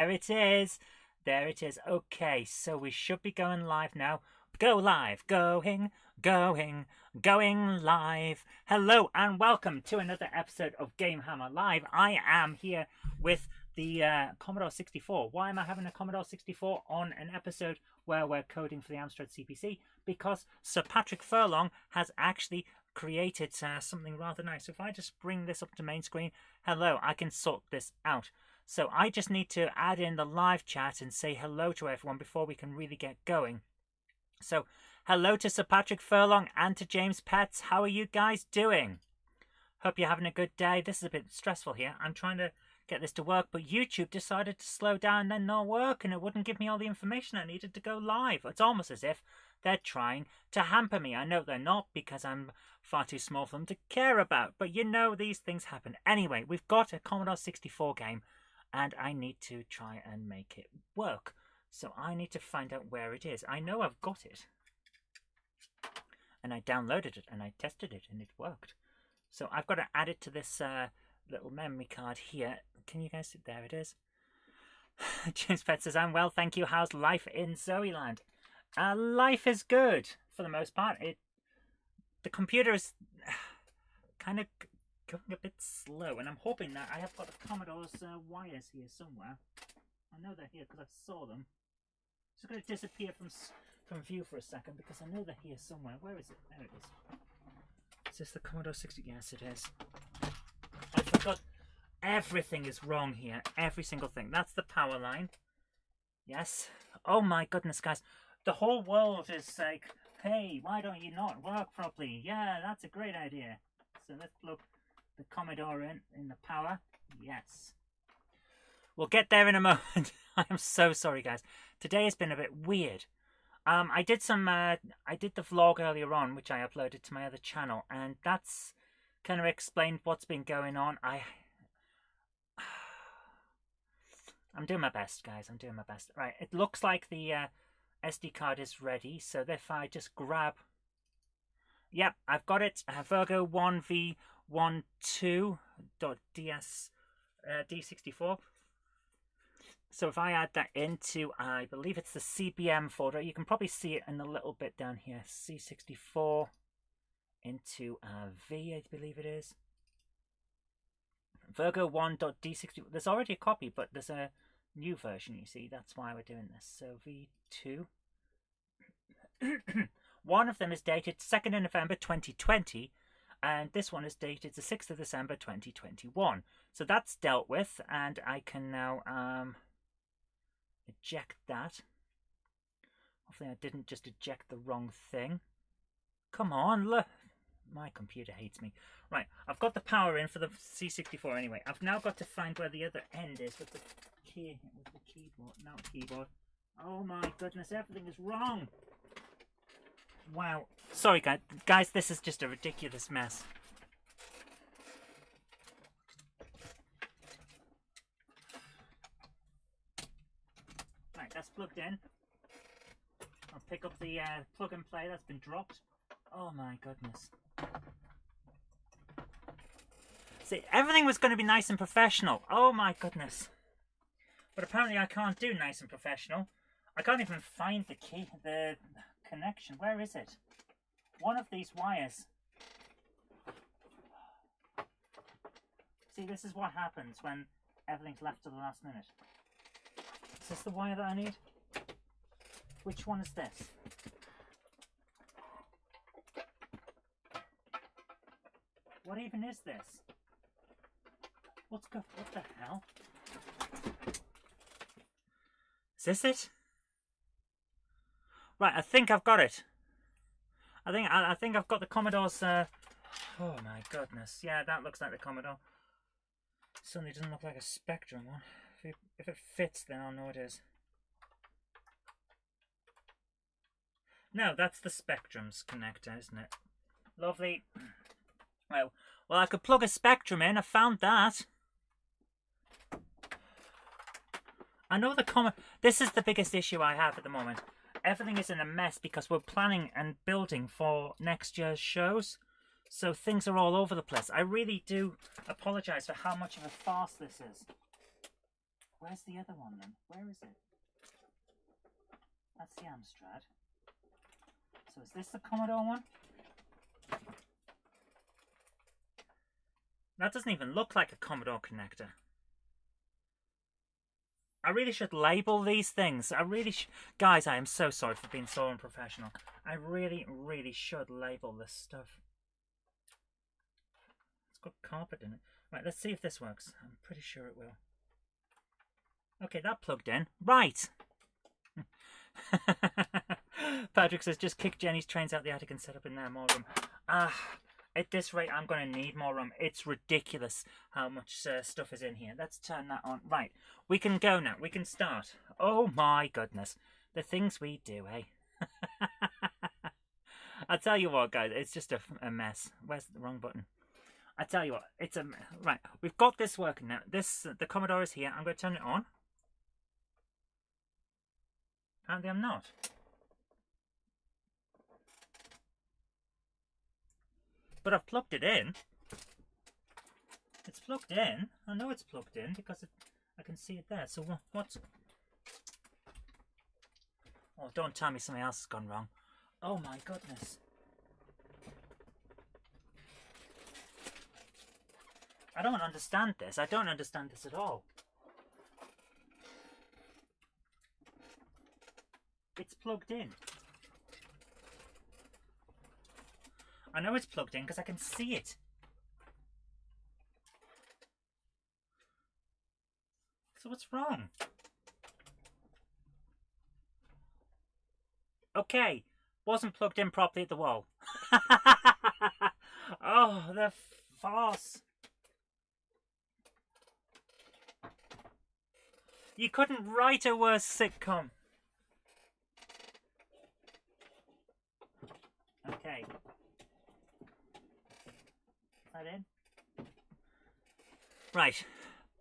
There it is. There it is. Okay, so we should be going live now. Go live. Going live. Hello and welcome to another episode of GameHammer Live. I am here with the Commodore 64. Why am I having a Commodore 64 on an episode where we're coding for the Amstrad CPC? Because Sir Patrick Furlong has actually created something rather nice. So if I just bring this up to main screen, hello, I can sort this out. So I just need to add in the live chat and say hello to everyone before we can really get going. So hello to Sir Patrick Furlong and to James Pets. How are you guys doing? Hope you're having a good day. This is a bit stressful here. I'm trying to get this to work, but YouTube decided to slow down and then not work, and it wouldn't give me all the information I needed to go live. It's almost as if they're trying to hamper me. I know they're not, because I'm far too small for them to care about, but you know, these things happen. Anyway, we've got a Commodore 64 game, and I need to try and make it work. So I need to find out where it is. I know I've got it. And I downloaded it and I tested it and it worked. So I've got to add it to this little memory card here. Can you guys see? There it is. James Pet says, I'm well, thank you. How's life in Zoeland? Life is good for the most part. The computer is kind of going a bit slow, and I'm hoping that I have got the Commodore's wires here somewhere. I know they're here because I saw them. It's going to disappear from view for a second because I know they're here somewhere. Where is it? There it is. Is this the Commodore 60? Yes, it is. I forgot. Everything is wrong here. Every single thing. That's the power line. Yes. Oh my goodness, guys. The whole world is like, hey, why don't you not work properly? Yeah, that's a great idea. So let's plug the Commodore in the power. Yes. We'll get there in a moment. I am so sorry, guys. Today has been a bit weird. I did the vlog earlier on, which I uploaded to my other channel, and that's kind of explained what's been going on. I'm doing my best, guys. I'm doing my best. Right, it looks like the SD card is ready, so if I just grab... Yep, I've got it. Virgo 1v12.ds D64. So if I add that into, I believe it's the CBM folder. You can probably see it in a little bit down here. C64 into V, I believe it is. Virgo 1.D64. There's already a copy, but there's a new version, you see. That's why we're doing this. So V2. One of them is dated 2nd of November 2020. And this one is dated the 6th of December 2021. So that's dealt with, and I can now eject that. Hopefully I didn't just eject the wrong thing. Come on, look. My computer hates me. Right, I've got the power in for the C64 anyway. I've now got to find where the other end is with the keyboard. No, keyboard. Oh my goodness, everything is wrong. Wow. Sorry, guys, this is just a ridiculous mess. Right, that's plugged in. I'll pick up the plug and play that's been dropped. Oh my goodness. See, everything was going to be nice and professional. Oh my goodness. But apparently I can't do nice and professional. I can't even find the key, the connection. Where is it? One of these wires. See, this is what happens when everything's left to the last minute. Is this the wire that I need? Which one is this? What even is this? What the hell? Is this it? Right, I think I've got it. I think I've got the Commodore's. Oh my goodness! Yeah, that looks like the Commodore. Certainly doesn't look like a Spectrum one. If it fits, then I'll know it is. No, that's the Spectrum's connector, isn't it? Lovely. Well, I could plug a Spectrum in. I found that. I know the This is the biggest issue I have at the moment. Everything is in a mess because we're planning and building for next year's shows. So things are all over the place. I really do apologise for how much of a farce this is. Where's the other one then? Where is it? That's the Amstrad. So is this the Commodore one? That doesn't even look like a Commodore connector. I really should label these things. I really guys, I am so sorry for being so unprofessional. I really, really should label this stuff. It's got carpet in it. Right, let's see if this works. I'm pretty sure it will. Okay, that plugged in. Right. Patrick says, just kick Jenny's trains out the attic and set up in there, more room. At this rate, I'm going to need more room. It's ridiculous how much stuff is in here. Let's turn that on. Right, we can go now. We can start. Oh my goodness. The things we do, eh? I'll tell you what, guys. It's just a mess. Where's the wrong button? I tell you what. It's a... Right, we've got this working now. The Commodore is here. I'm going to turn it on. Apparently I'm not. But I've plugged it in. It's plugged in. I know it's plugged in because I can see it there. So what's... Oh, don't tell me something else has gone wrong. Oh my goodness. I don't understand this. I don't understand this at all. It's plugged in. I know it's plugged in because I can see it. So what's wrong? Okay, wasn't plugged in properly at the wall. Oh, the farce. You couldn't write a worse sitcom. Okay. Is that in? Right.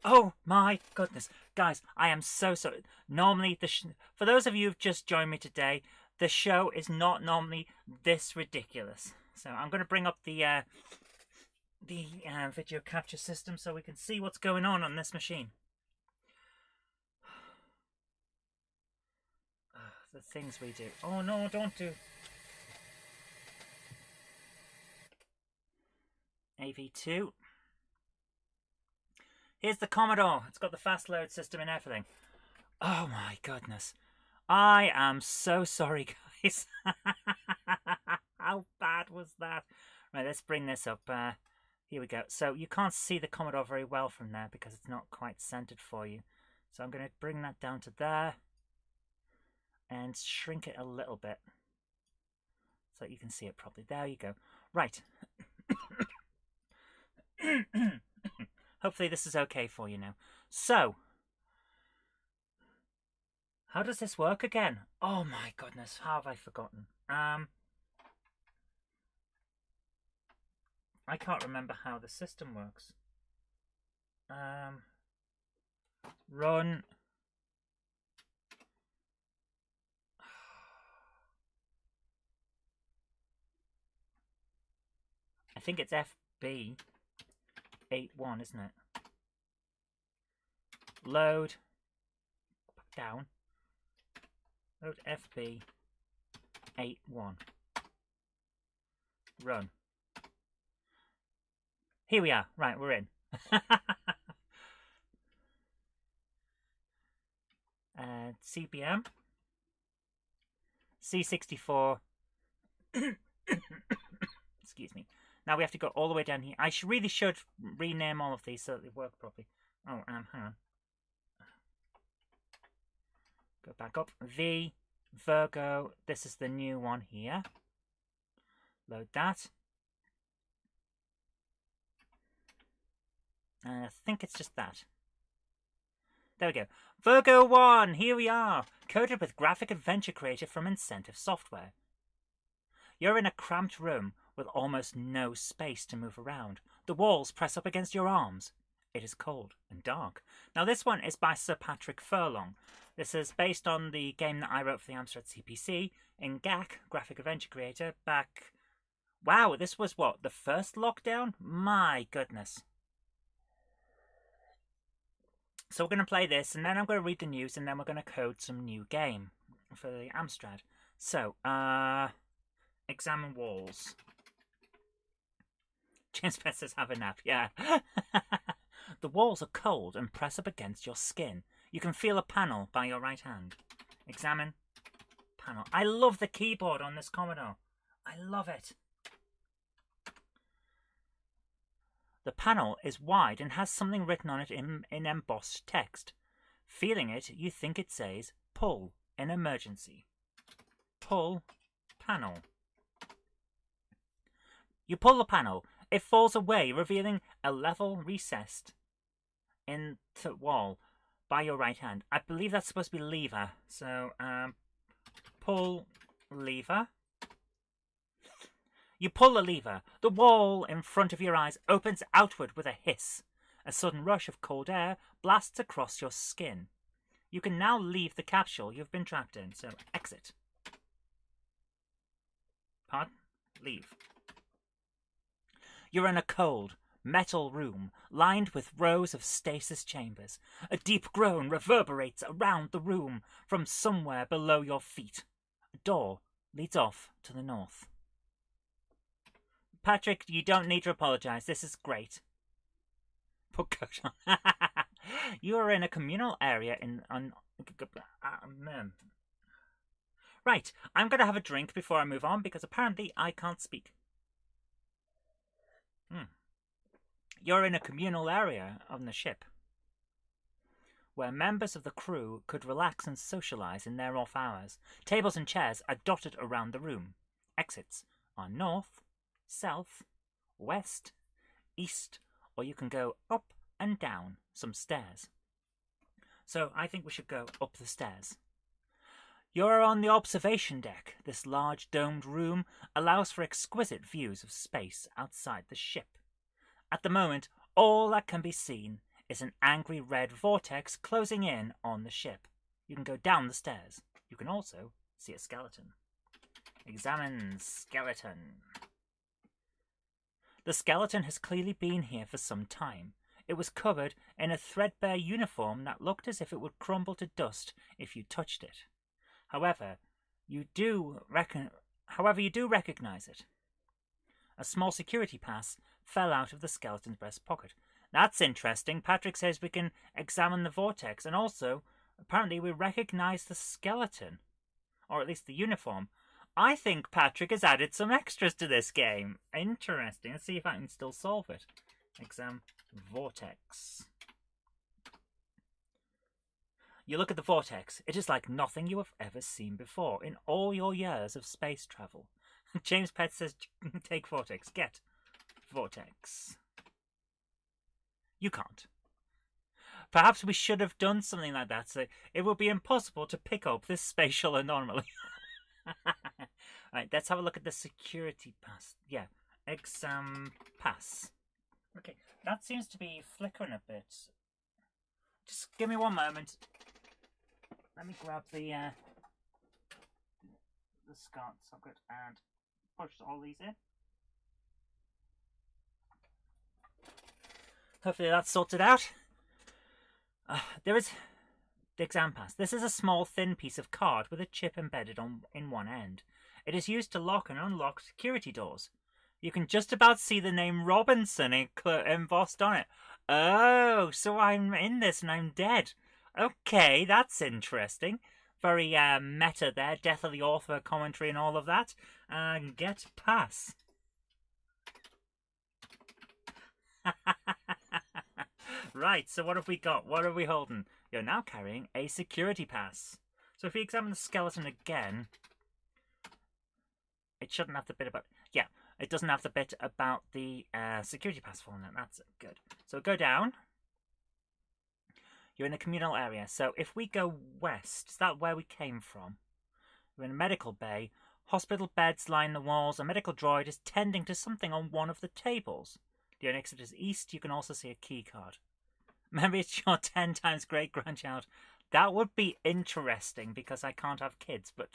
Oh my goodness. Guys, I am so sorry. Normally, for those of you who've just joined me today, the show is not normally this ridiculous. So I'm going to bring up the video capture system so we can see what's going on this machine. The things we do. Oh no, don't do. AV2. Here's the Commodore. It's got the fast load system and everything. Oh my goodness. I am so sorry, guys. How bad was that? Right, let's bring this up. Here we go. So you can't see the Commodore very well from there because it's not quite centered for you. So I'm going to bring that down to there and shrink it a little bit so that you can see it properly. There you go. Right. Hopefully this is okay for you now. So, how does this work again? Oh my goodness, how have I forgotten? I can't remember how the system works. Run. I think it's FB 81, isn't it? Load. Down. Load FB 81. Run. Here we are. Right, we're in. CBM. C64. Excuse me. Now we have to go all the way down here. I really should rename all of these so that they work properly. Oh, hang on. Go back up. V, Virgo. This is the new one here. Load that. And I think it's just that. There we go. Virgo 1, here we are. Coded with graphic adventure creator from Incentive Software. You're in a cramped room with almost no space to move around. The walls press up against your arms. It is cold and dark. Now this one is by Sir Patrick Furlong. This is based on the game that I wrote for the Amstrad CPC in GAC, graphic adventure creator, back... Wow, this was what, the first lockdown? My goodness. So we're going to play this, and then I'm going to read the news, and then we're going to code some new game for the Amstrad. So, examine walls. James Pett says have a nap, yeah. The walls are cold and press up against your skin. You can feel a panel by your right hand. Examine panel. I love the keyboard on this Commodore. I love it. The panel is wide and has something written on it in embossed text. Feeling it, you think it says, pull in emergency. Pull panel. You pull the panel. It falls away, revealing a level recessed in the wall by your right hand. I believe that's supposed to be lever. So, pull lever. You pull the lever. The wall in front of your eyes opens outward with a hiss. A sudden rush of cold air blasts across your skin. You can now leave the capsule you've been trapped in. So, exit. Pardon? Leave. You're in a cold, metal room lined with rows of stasis chambers. A deep groan reverberates around the room from somewhere below your feet. A door leads off to the north. Patrick, you don't need to apologize. This is great. Put coat on. You are in a communal area Right, I'm going to have a drink before I move on because apparently I can't speak. You're in a communal area on the ship where members of the crew could relax and socialize in their off hours. Tables and chairs are dotted around the room. Exits are north, south, west, east, or you can go up and down some stairs. So I think we should go up the stairs. You're on the observation deck. This large domed room allows for exquisite views of space outside the ship. At the moment, all that can be seen is an angry red vortex closing in on the ship. You can go down the stairs. You can also see a skeleton. Examine skeleton. The skeleton has clearly been here for some time. It was covered in a threadbare uniform that looked as if it would crumble to dust if you touched it. However, you do recognize it. A small security pass fell out of the skeleton's breast pocket. That's interesting. Patrick says we can examine the vortex, and also, apparently, we recognize the skeleton, or at least the uniform. I think Patrick has added some extras to this game. Interesting. Let's see if I can still solve it. Exam vortex. You look at the vortex. It is like nothing you have ever seen before in all your years of space travel. James Pett says, take vortex. Get vortex. You can't. Perhaps we should have done something like that, so it would be impossible to pick up this spatial anomaly. Alright, let's have a look at the security pass. Yeah, exam pass. Okay, that seems to be flickering a bit. Just give me one moment. Let me grab the SCART socket and push all these in. Hopefully that's sorted out. There is the exam pass. This is a small, thin piece of card with a chip embedded in one end. It is used to lock and unlock security doors. You can just about see the name Robinson embossed on it. Oh, so I'm in this and I'm dead. Okay, that's interesting. Very meta there. Death of the author commentary and all of that. Get pass. Right, so what have we got? What are we holding? You're now carrying a security pass. So if we examine the skeleton again, it shouldn't have the bit about... Yeah, it doesn't have the bit about the security pass falling out. That's good. So go down. You're in the communal area. So if we go west, is that where we came from? We're in a medical bay. Hospital beds line the walls. A medical droid is tending to something on one of the tables. The exit is east. You can also see a key card. Maybe it's your 10 times great-grandchild. That would be interesting because I can't have kids, but...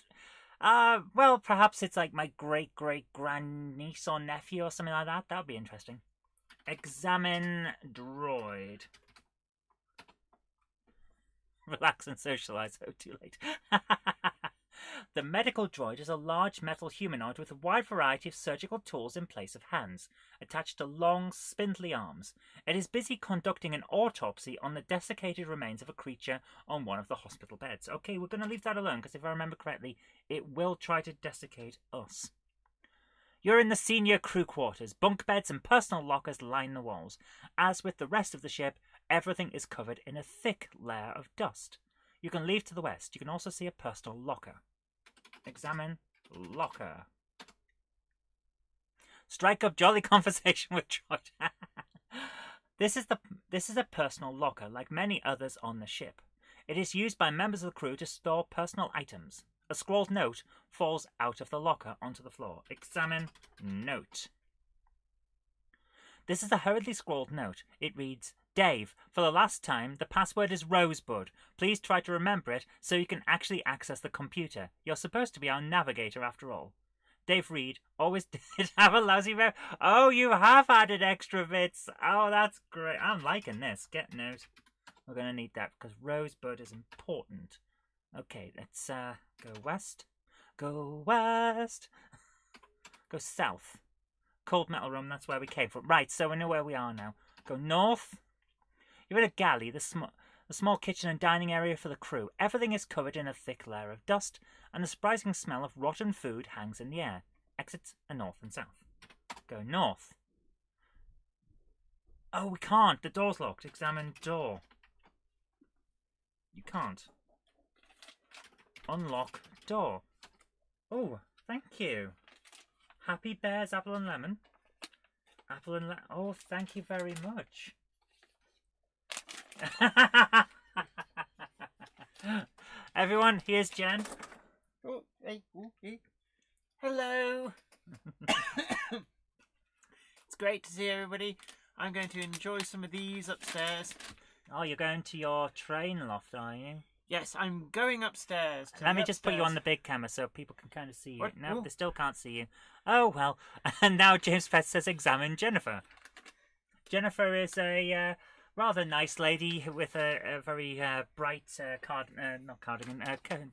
well, perhaps it's like my great-great-grandniece or nephew or something like that. That would be interesting. Examine droid. Relax and socialise. Oh, too late. The medical droid is a large metal humanoid with a wide variety of surgical tools in place of hands, attached to long, spindly arms. It is busy conducting an autopsy on the desiccated remains of a creature on one of the hospital beds. Okay, we're going to leave that alone, because if I remember correctly, it will try to desiccate us. You're in the senior crew quarters. Bunk beds and personal lockers line the walls. As with the rest of the ship, everything is covered in a thick layer of dust. You can leave to the west. You can also see a personal locker. Examine locker. Strike up jolly conversation with droid. This is a personal locker, like many others on the ship. It is used by members of the crew to store personal items. A scrawled note falls out of the locker onto the floor. Examine note. This is a hurriedly scrawled note. It reads, Dave, for the last time, the password is Rosebud. Please try to remember it so you can actually access the computer. You're supposed to be our navigator after all. Dave Reed always did have a lousy rep. Oh, you have added extra bits. Oh, that's great. I'm liking this. Get note. We're going to need that because Rosebud is important. Okay, let's go west. Go west. Go south. Cold metal room, that's where we came from. Right, so we know where we are now. Go north. You're in a galley, the small kitchen and dining area for the crew. Everything is covered in a thick layer of dust, and the surprising smell of rotten food hangs in the air. Exits are north and south. Go north. Oh, we can't. The door's locked. Examine door. You can't. Unlock door. Oh, thank you. Happy Bears, apple and lemon. Apple and lemon. Oh, thank you very much. Everyone, here's Jen. Oh, hey, hey. Hello. It's great to see everybody. I'm going to enjoy some of these upstairs. Oh, you're going to your train loft, are you? Yes, I'm going upstairs. Let me just put you on the big camera so people can kind of see you. What? No, Ooh. they still can't see you. Oh, well. And now James Fett says examine Jennifer. Jennifer is a rather nice lady with a very bright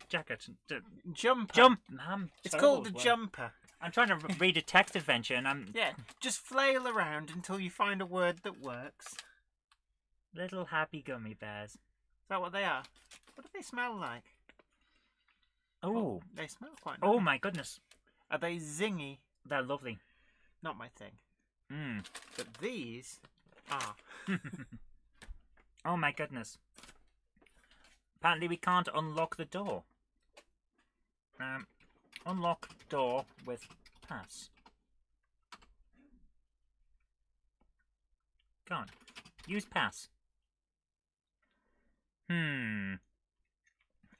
jacket. Jumper. It's called the well. jumper. I'm trying to read a text adventure and I'm... Yeah, just flail around until you find a word that works. Little happy gummy bears. Is that what they are? What do they smell like? Oh, they smell quite nice. Oh my goodness. Are they zingy? They're lovely. Not my thing. Mm. But these are. Oh my goodness. Apparently we can't unlock the door. Unlock door with pass. Can't. Use pass.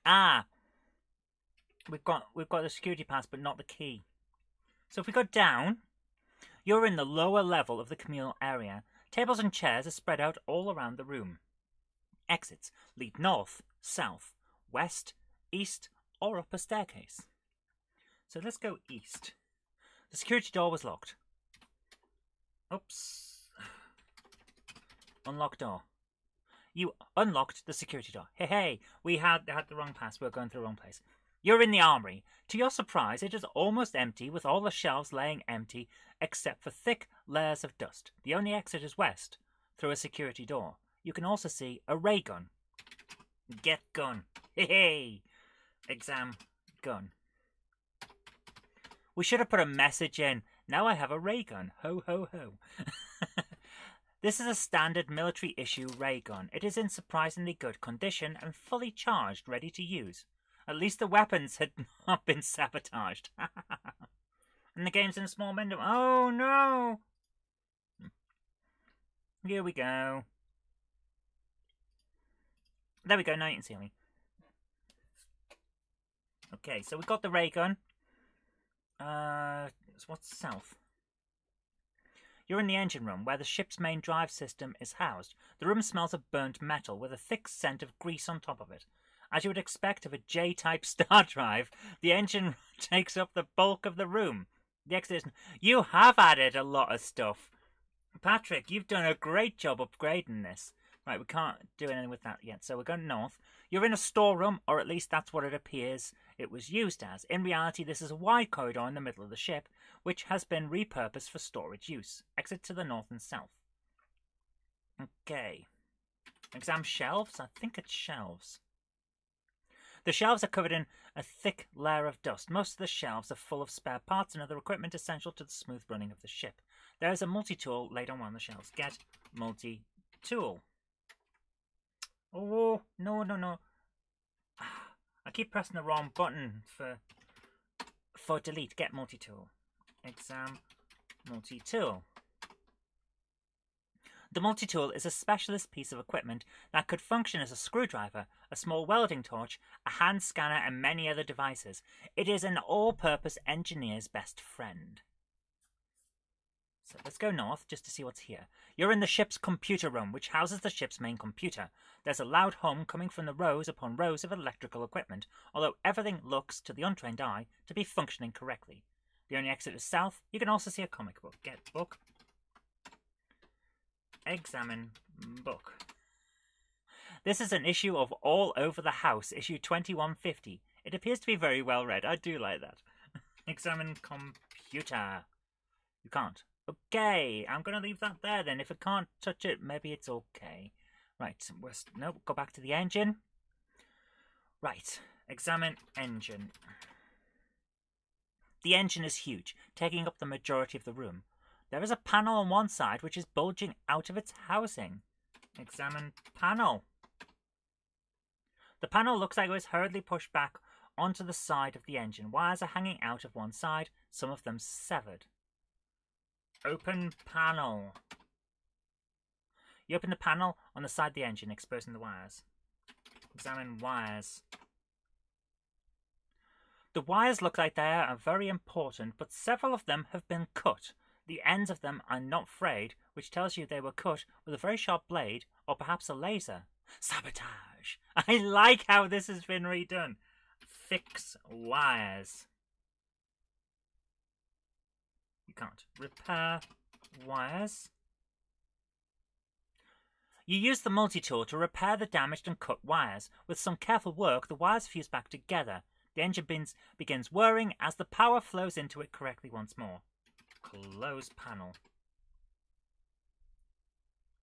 Ah. We've got the security pass but not the key. So if we go down, you're in the lower level of the communal area. Tables and chairs are spread out all around the room. Exits lead north, south, west, east, or up a staircase. So let's go east. The security door was locked. Oops. Unlock door. You unlocked the security door. Hey, we had the wrong pass. We're going to the wrong place. You're in the armory. To your surprise, it is almost empty, with all the shelves laying empty, except for thick layers of dust. The only exit is west, through a security door. You can also see a ray gun. Get gun. Hey! Exam gun. We should have put a message in. Now I have a ray gun. Ho, ho, ho. This is a standard military issue ray gun. It is in surprisingly good condition and fully charged, ready to use. At least the weapons had not been sabotaged. And the game's in a small window. Oh no! Here we go. There we go, now you can see me. Okay, so we got the ray gun. So what's south? You're in the engine room, where the ship's main drive system is housed. The room smells of burnt metal, with a thick scent of grease on top of it. As you would expect of a J-type star drive, the engine takes up the bulk of the room. The exit is... You have added a lot of stuff. Patrick, you've done a great job upgrading this. Right, we can't do anything with that yet, so we're going north. You're in a storeroom, or at least that's what it appears it was used as. In reality, this is a wide corridor in the middle of the ship, which has been repurposed for storage use. Exit to the north and south. Okay. Exam shelves? I think it's shelves. The shelves are covered in a thick layer of dust. Most of the shelves are full of spare parts and other equipment essential to the smooth running of the ship. There is a multi-tool laid on one of the shelves. Get multi-tool. Oh, no, no, no. I keep pressing the wrong button for delete. Get multi-tool. Exam multi-tool. The multi-tool is a specialist piece of equipment that could function as a screwdriver, a small welding torch, a hand scanner, and many other devices. It is an all-purpose engineer's best friend. So let's go north just to see what's here. You're in the ship's computer room, which houses the ship's main computer. There's a loud hum coming from the rows upon rows of electrical equipment, although everything looks, to the untrained eye, to be functioning correctly. The only exit is south. You can also see a comic book. Get book. Examine book. This is an issue of All Over the House, issue 2150. It appears to be very well read. I do like that. Examine computer. You can't. Okay, I'm going to leave that there then. If I can't touch it, maybe it's okay. Right, no, go back to the engine. Right, examine engine. The engine is huge, taking up the majority of the room. There is a panel on one side which is bulging out of its housing. Examine panel. The panel looks like it was hurriedly pushed back onto the side of the engine. Wires are hanging out of one side, some of them severed. Open panel. You open the panel on the side of the engine, exposing the wires. Examine wires. The wires look like they are very important, but several of them have been cut. The ends of them are not frayed, which tells you they were cut with a very sharp blade, or perhaps a laser. Sabotage! I like how this has been redone. Fix wires. You can't. Repair wires. You use the multi-tool to repair the damaged and cut wires. With some careful work, the wires fuse back together. The engine begins whirring as the power flows into it correctly once more. Close panel.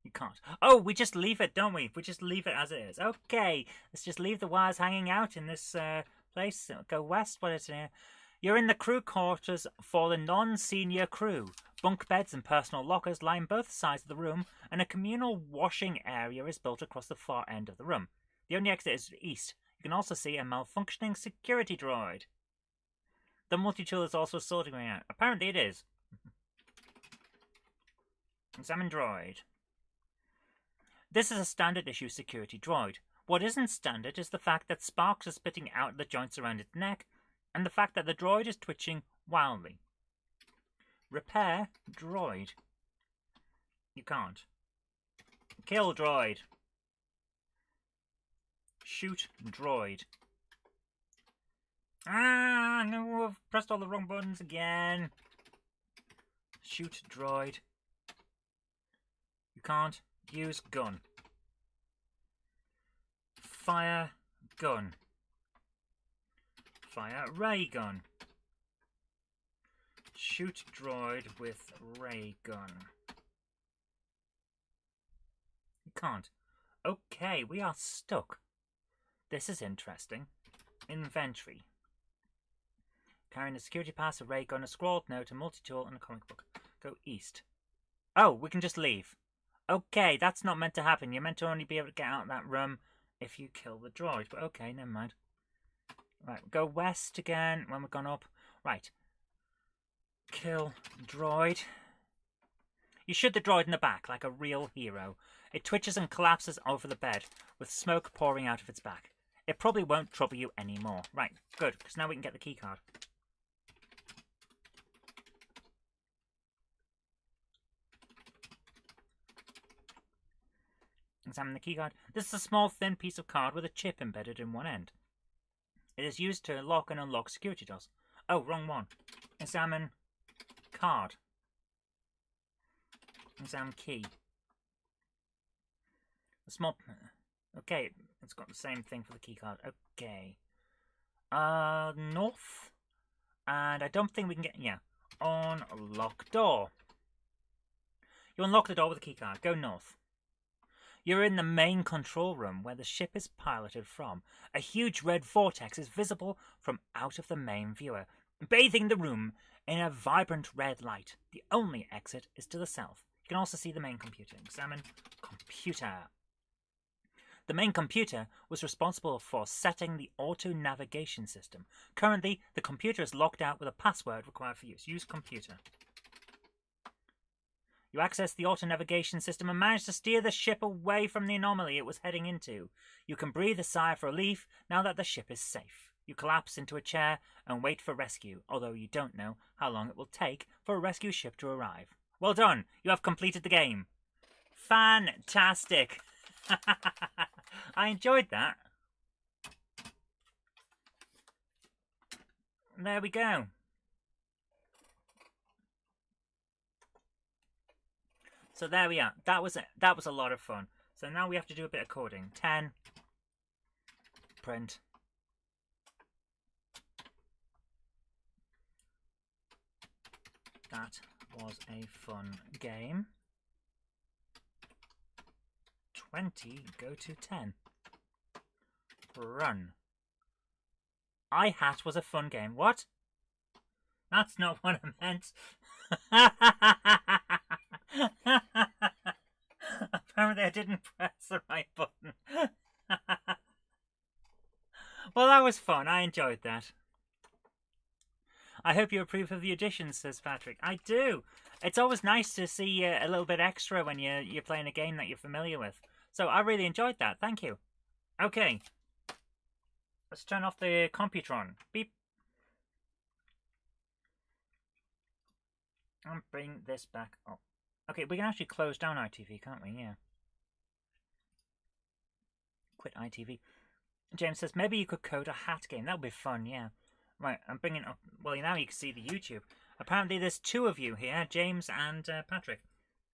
You can't. Oh, we just leave it, don't we? We just leave it as it is. Okay, let's just leave the wires hanging out in this place. Go west. What is it here? You're in the crew quarters for the non-senior crew. Bunk beds and personal lockers line both sides of the room, and a communal washing area is built across the far end of the room. The only exit is east. You can also see a malfunctioning security droid. The multi-tool is also sorting out. Apparently it is. Examine droid. This is a standard issue security droid. What isn't standard is the fact that sparks are spitting out the joints around its neck, and the fact that the droid is twitching wildly. Repair droid. You can't. Kill droid. Shoot droid. Ah, no, I've pressed all the wrong buttons again. Shoot droid. You can't. Use gun. Fire gun. Fire ray gun. Shoot droid with ray gun. You can't. Okay, we are stuck. This is interesting. Inventory. Carrying a security pass, a ray gun, a scrawled note, a multi-tool, and a comic book. Go east. Oh, we can just leave. Okay, that's not meant to happen. You're meant to only be able to get out of that room if you kill the droid. But okay, never mind. Right, go west again when we've gone up. Right. Kill droid. You shoot the droid in the back like a real hero. It twitches and collapses over the bed with smoke pouring out of its back. It probably won't trouble you anymore. Right, good, because now we can get the key card. Examine the key card. This is a small thin piece of card with a chip embedded in one end. It is used to lock and unlock security doors. Oh, wrong one. Examine card. Examine key. A small... Okay, it's got the same thing for the keycard. Okay. North. And I don't think we can get... Yeah. Unlock door. You unlock the door with a keycard. Go north. You're in the main control room where the ship is piloted from. A huge red vortex is visible from out of the main viewer, bathing the room in a vibrant red light. The only exit is to the south. You can also see the main computer. Examine computer. The main computer was responsible for setting the auto-navigation system. Currently, the computer is locked out with a password required for use. Use computer. You access the auto-navigation system and manage to steer the ship away from the anomaly it was heading into. You can breathe a sigh of relief now that the ship is safe. You collapse into a chair and wait for rescue, although you don't know how long it will take for a rescue ship to arrive. Well done! You have completed the game. Fantastic! I enjoyed that. There we go. So there we are. That was a lot of fun. So now we have to do a bit of coding. 10. Print. That was a fun game. 20, go to 10. Run. iHat was a fun game. What? That's not what I meant. Apparently I didn't press the right button. Well, that was fun. I enjoyed that. I hope you approve of the additions, says Patrick. I do. It's always nice to see a little bit extra when you're playing a game that you're familiar with. So I really enjoyed that. Thank you. Okay. Let's turn off the Computron. Beep. And bring this back up. Okay, we can actually close down ITV, can't we? Yeah. Quit ITV. James says, maybe you could code a hat game. That would be fun, yeah. Right, I'm bringing up... Well, now you can see the YouTube. Apparently there's two of you here, James and Patrick.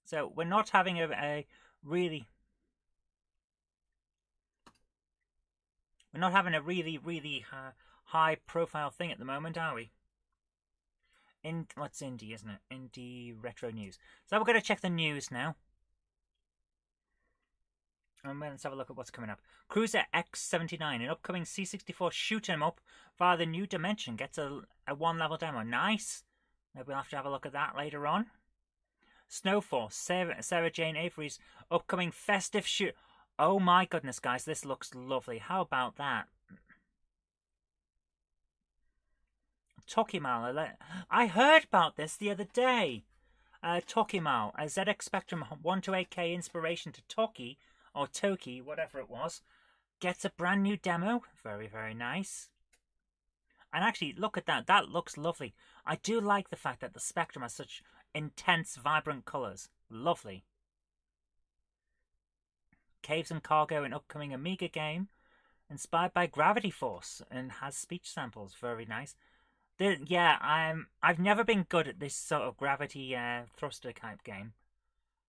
So we're not having a really... We're not having a really high-profile thing at the moment, are we? What's indie, isn't it? Indie retro news. So we're going to check the news now. And let's have a look at what's coming up. Cruiser X-79, an upcoming C64 shoot 'em up via the new dimension, gets a one-level demo. Nice. Maybe we'll have to have a look at that later on. Snowfall, Sarah Jane Avery's upcoming festive shoot. Oh my goodness, guys, this looks lovely. How about that? Tokimal. I heard about this the other day. Tokimal, a ZX Spectrum 128K inspiration to Toki, or Toki, whatever it was, gets a brand new demo. Very, very nice. And actually, look at that. That looks lovely. I do like the fact that the Spectrum has such intense, vibrant colours. Lovely. Caves and Cargo, an upcoming Amiga game, inspired by Gravity Force, and has speech samples. Very nice. Yeah, I've never been good at this sort of gravity thruster type game,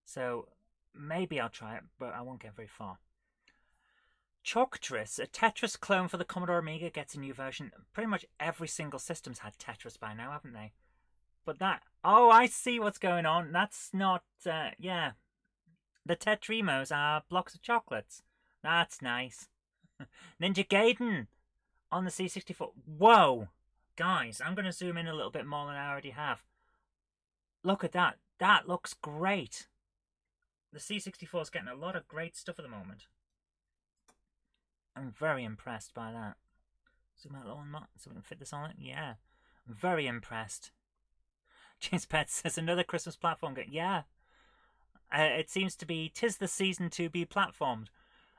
so maybe I'll try it, but I won't get very far. Choctris, a Tetris clone for the Commodore Amiga, gets a new version. Pretty much every single system's had Tetris by now, haven't they? But that... Oh, I see what's going on. That's not... yeah. The Tetrimos are blocks of chocolates. That's nice. Ninja Gaiden on the C64. Whoa! Guys, I'm going to zoom in a little bit more than I already have. Look at that. That looks great. The C64 is getting a lot of great stuff at the moment. I'm very impressed by that. Zoom out a little more so we can fit this on it. Yeah. I'm very impressed. James Pett says another Christmas platform game. Yeah. It seems to be, 'tis the season to be platformed.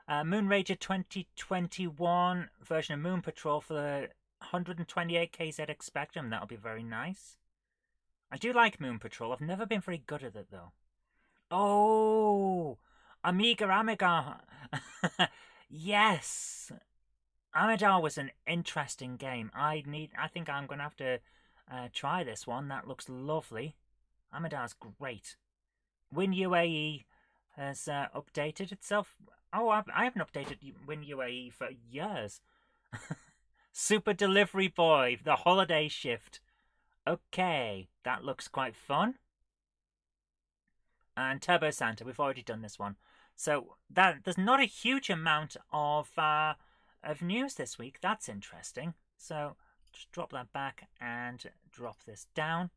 Moonrager 2021 version of Moon Patrol for the 128K ZX Spectrum. That'll be very nice. I do like Moon Patrol. I've never been very good at it though. Oh, Amiga. Yes, Amidar was an interesting game. I think I'm gonna have to try this one. That looks lovely. Amidar's great. WinUAE has updated itself. Oh, I haven't updated WinUAE for years. Super Delivery Boy, the holiday shift. Okay, that looks quite fun. And Turbo Santa, we've already done this one. So there's not a huge amount of news this week. That's interesting. So just drop that back and drop this down.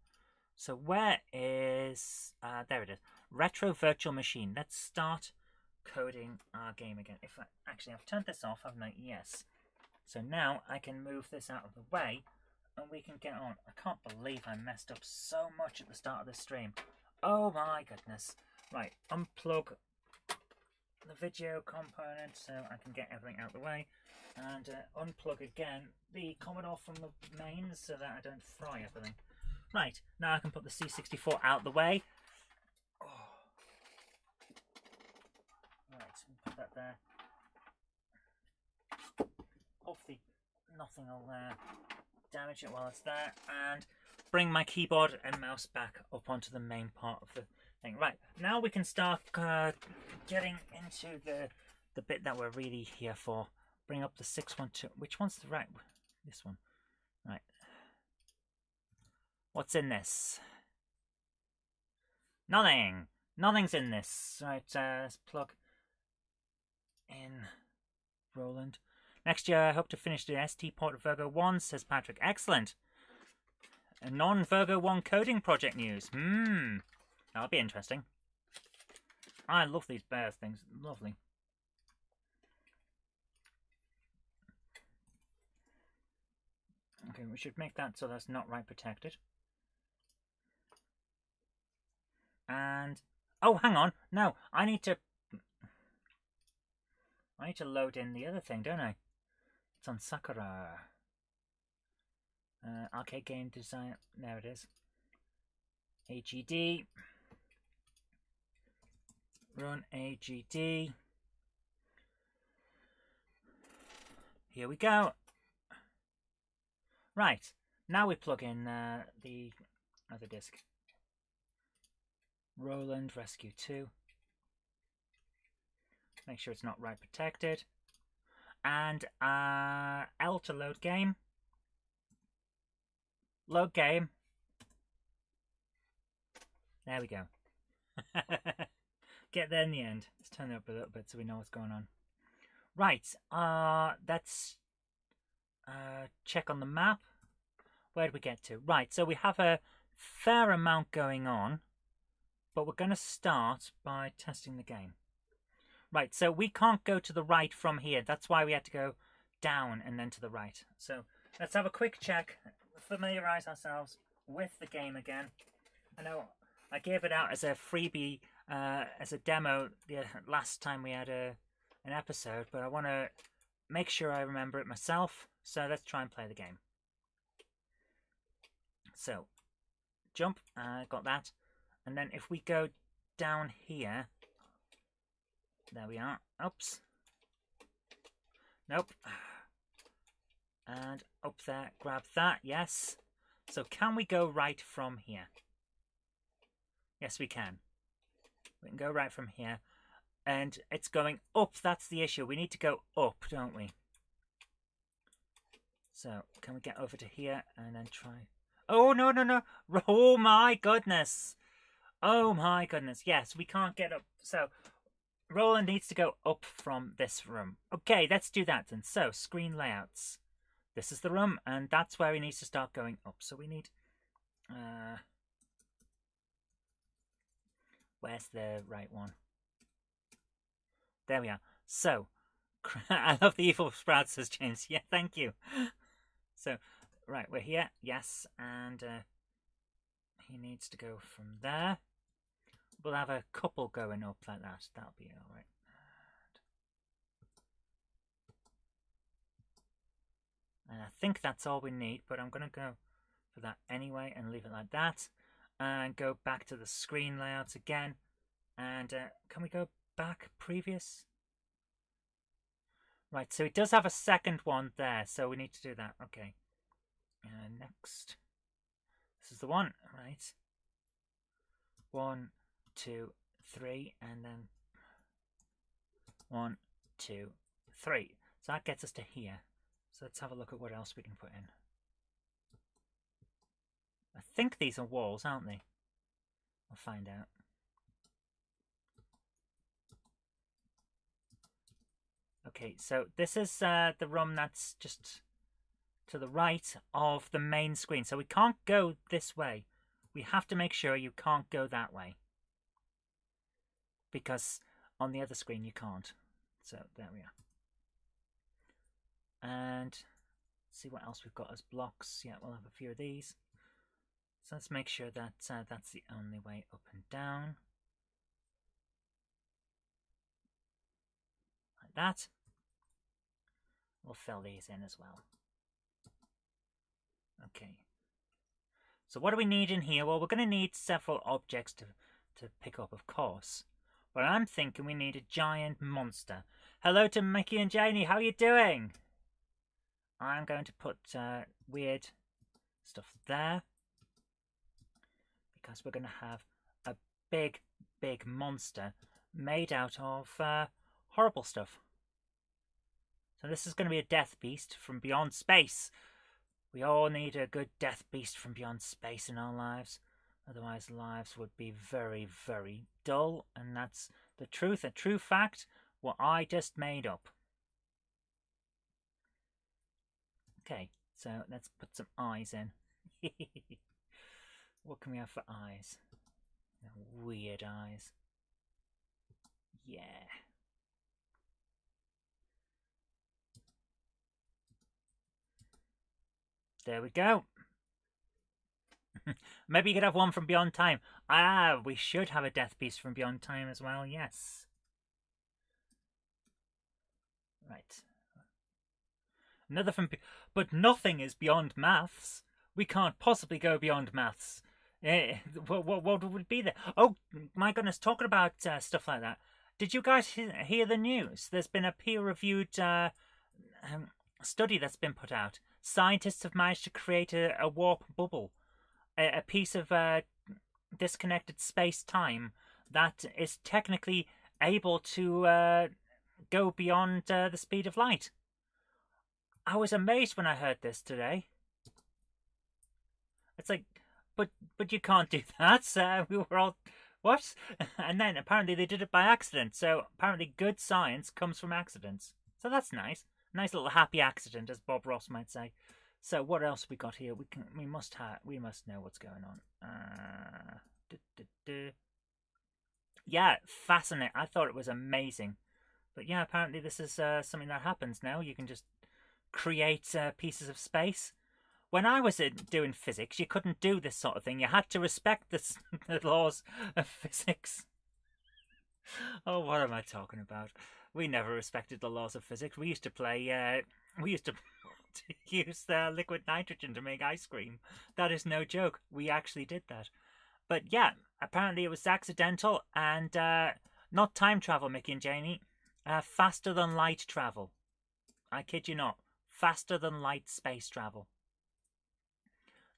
So where is there it is. Retro Virtual Machine. Let's start coding our game again. If I actually I've turned this off, haven't I? Yes. So now I can move this out of the way and we can get on. I can't believe I messed up so much at the start of this stream. Oh my goodness. Right, unplug the video component so I can get everything out of the way. And unplug again the Commodore from the mains so that I don't fry everything. Right, now I can put the C64 out the way. Oh. Right, put that there. Hopefully nothing will damage it while it's there. And bring my keyboard and mouse back up onto the main part of the thing. Right, now we can start getting into the bit that we're really here for. Bring up the 612. Which one's the right? This one. Right. What's in this? Nothing. Nothing's in this. Right, let's plug in Roland. Next year, I hope to finish the ST port of Virgo 1, says Patrick. Excellent. A non-Virgo 1 coding project news. That'll be interesting. I love these bears things. Lovely. Okay, we should make that so that's not write protected. And oh, hang on. No, I need to load in the other thing, don't I? It's on Sakura. Arcade game design. There it is. AGD. Run AGD. Here we go. Right. Now we plug in the other disk. Roland Rescue 2. Make sure it's not write protected. And L to load game. Load game. There we go. Get there in the end. Let's turn it up a little bit so we know what's going on. Right. Let's check on the map. Where did we get to? Right. So we have a fair amount going on. But we're going to start by testing the game. Right, so we can't go to the right from here. That's why we had to go down and then to the right. So let's have a quick check, familiarize ourselves with the game again. I know I gave it out as a freebie, as a demo the last time we had an episode, but I want to make sure I remember it myself. So let's try and play the game. So, jump, got that. And then if we go down here, there we are. Oops. Nope. And up there, grab that, yes. So can we go right from here? Yes, we can. We can go right from here. And it's going up, that's the issue. We need to go up, don't we? So, can we get over to here and then try... Oh, no, no, no. Oh, my goodness. Oh, my goodness. Yes, we can't get up. So, Roland needs to go up from this room. Okay, let's do that then. So, screen layouts. This is the room, and that's where he needs to start going up. So, we need... where's the right one? There we are. So, I love the evil sprouts, says James. Yeah, thank you. So, right, we're here. Yes, and he needs to go from there. We'll have a couple going up like that. That'll be all right. And I think that's all we need, but I'm going to go for that anyway and leave it like that. And go back to the screen layouts again. And can we go back previous? Right, so it does have a second one there, so we need to do that. Okay. Next. This is the one, right? 1, 2, 3, and then 1, 2, 3. So that gets us to here. So let's have a look at what else we can put in. I think these are walls, aren't they? I'll find out. Okay, so this is the room that's just to the right of the main screen. So we can't go this way. We have to make sure you can't go that way, because on the other screen you can't. So there we are. And see what else we've got as blocks. Yeah, we'll have a few of these. So let's make sure that that's the only way up and down. Like that. We'll fill these in as well. Okay. So what do we need in here? Well, we're going to need several objects to pick up, of course. But I'm thinking we need a giant monster. Hello to Mickey and Janie. How are you doing? I'm going to put weird stuff there, because we're going to have a big, big monster made out of horrible stuff. So this is going to be a death beast from beyond space. We all need a good death beast from beyond space in our lives. Otherwise, lives would be very, very dull. And that's the truth, a true fact, what I just made up. Okay, so let's put some eyes in. What can we have for eyes? Weird eyes. Yeah. There we go. Maybe you could have one from Beyond Time. Ah, we should have a Death Beast from Beyond Time as well, yes. Right. Another from... But nothing is beyond maths. We can't possibly go beyond maths. What would be there? Oh, my goodness, talking about stuff like that. Did you guys hear the news? There's been a peer-reviewed study that's been put out. Scientists have managed to create a warp bubble, a piece of disconnected space-time that is technically able to go beyond the speed of light. I was amazed when I heard this today. It's like, but you can't do that. We were all, what? And then apparently they did it by accident. So apparently good science comes from accidents. So that's nice. Nice little happy accident, as Bob Ross might say. So what else we got here? We must know what's going on. Yeah, fascinating. I thought it was amazing. But yeah, apparently this is something that happens now. You can just create pieces of space. When I was doing physics, you couldn't do this sort of thing. You had to respect the laws of physics. Oh, what am I talking about? We never respected the laws of physics. We used to play, we used to use liquid nitrogen to make ice cream. That is no joke. We actually did that. But yeah, apparently it was accidental and not time travel, Mickey and Janie. Faster than light travel. I kid you not. Faster than light space travel.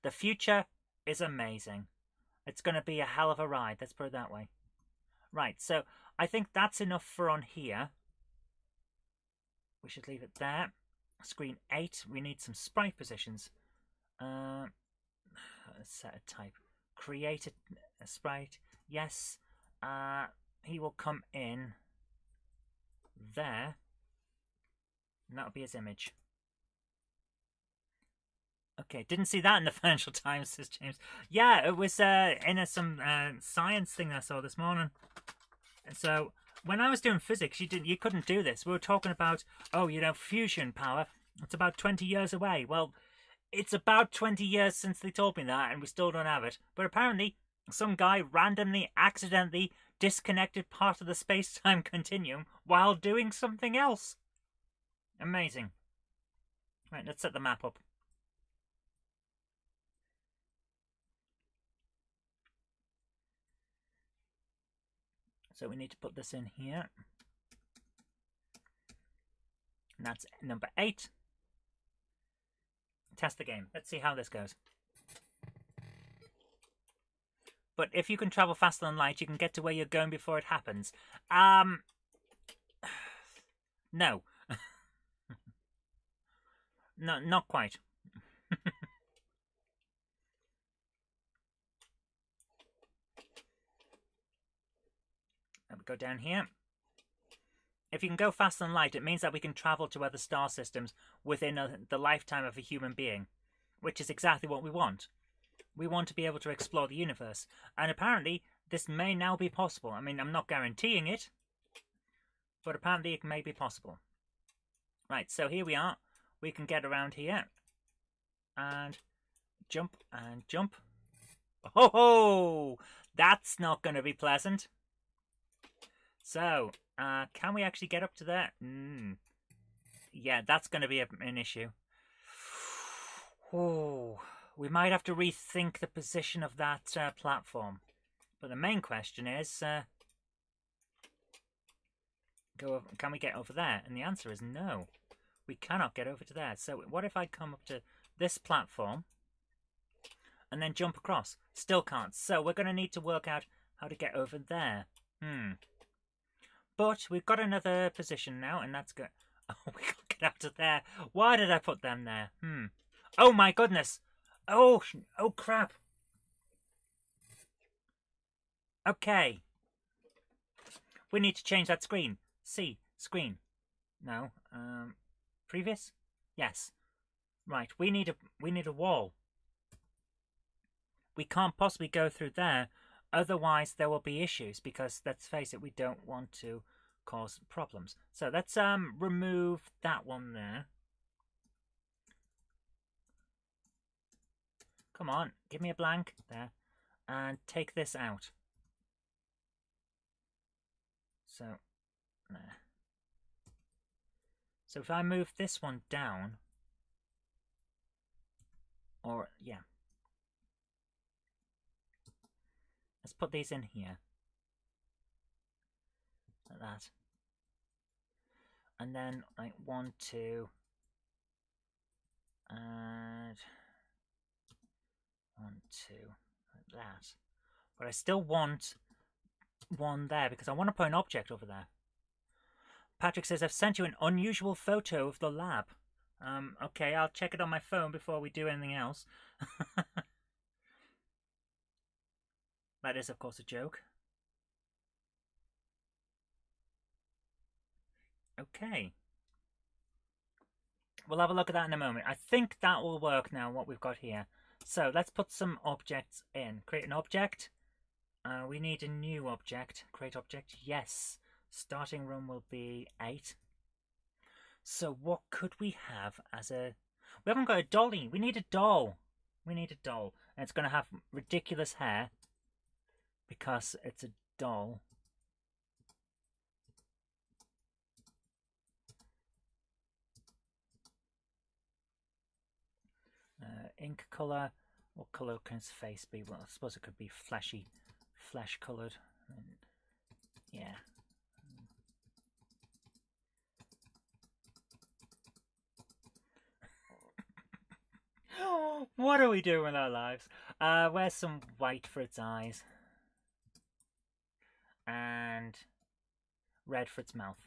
The future is amazing. It's going to be a hell of a ride. Let's put it that way. Right, so I think that's enough for on here. We should leave it there. Screen 8. We need some sprite positions. Let's set a type. Create a sprite. Yes. He will come in there. And that'll be his image. Okay, didn't see that in the Financial Times, says James. Yeah, it was in some science thing I saw this morning. So when I was doing physics, you couldn't do this. We were talking about, oh, fusion power. It's about 20 years away. Well, it's about 20 years since they told me that, and we still don't have it. But apparently, some guy randomly, accidentally disconnected part of the space-time continuum while doing something else. Amazing. Right, let's set the map up. So we need to put this in here. And that's number 8. Test the game. Let's see how this goes. But if you can travel faster than light, you can get to where you're going before it happens. No. No, not quite. Go down here. If you can go faster than light, it means that we can travel to other star systems within the lifetime of a human being, which is exactly what we want. We want to be able to explore the universe, and apparently this may now be possible. I mean, I'm not guaranteeing it, but apparently it may be possible. Right, so here we are. We can get around here and jump and jump. Ho ho! That's not going to be pleasant. So, can we actually get up to there? Yeah, that's going to be an issue. Oh, we might have to rethink the position of that platform. But the main question is, can we get over there? And the answer is no. We cannot get over to there. So what if I come up to this platform and then jump across? Still can't. So we're going to need to work out how to get over there. But we've got another position now, and that's good. Oh, we can't get out of there. Why did I put them there? Oh my goodness. Oh crap. Okay. We need to change that screen. See, screen. No. Previous? Yes. Right. We need a wall. We can't possibly go through there. Otherwise, there will be issues because, let's face it, we don't want to cause problems. So let's remove that one there. Come on, give me a blank there, and take this out. So, there. So if I move this one down, or yeah. Let's put these in here. Like that. And then I want to add 1, 2, like that. But I still want one there because I want to put an object over there. Patrick says, I've sent you an unusual photo of the lab. Okay, I'll check it on my phone before we do anything else. That is, of course, a joke. Okay. We'll have a look at that in a moment. I think that will work now, what we've got here. So let's put some objects in. Create an object. We need a new object. Create object. Yes. Starting run will be 8. So what could we have as a... We haven't got a dolly. We need a doll. We need a doll. And it's going to have ridiculous hair. Because it's a doll. Ink color. What color can its face be? Well, I suppose it could be fleshy, flesh colored. Yeah. What are we doing with our lives? Where's some white for its eyes? And red for its mouth.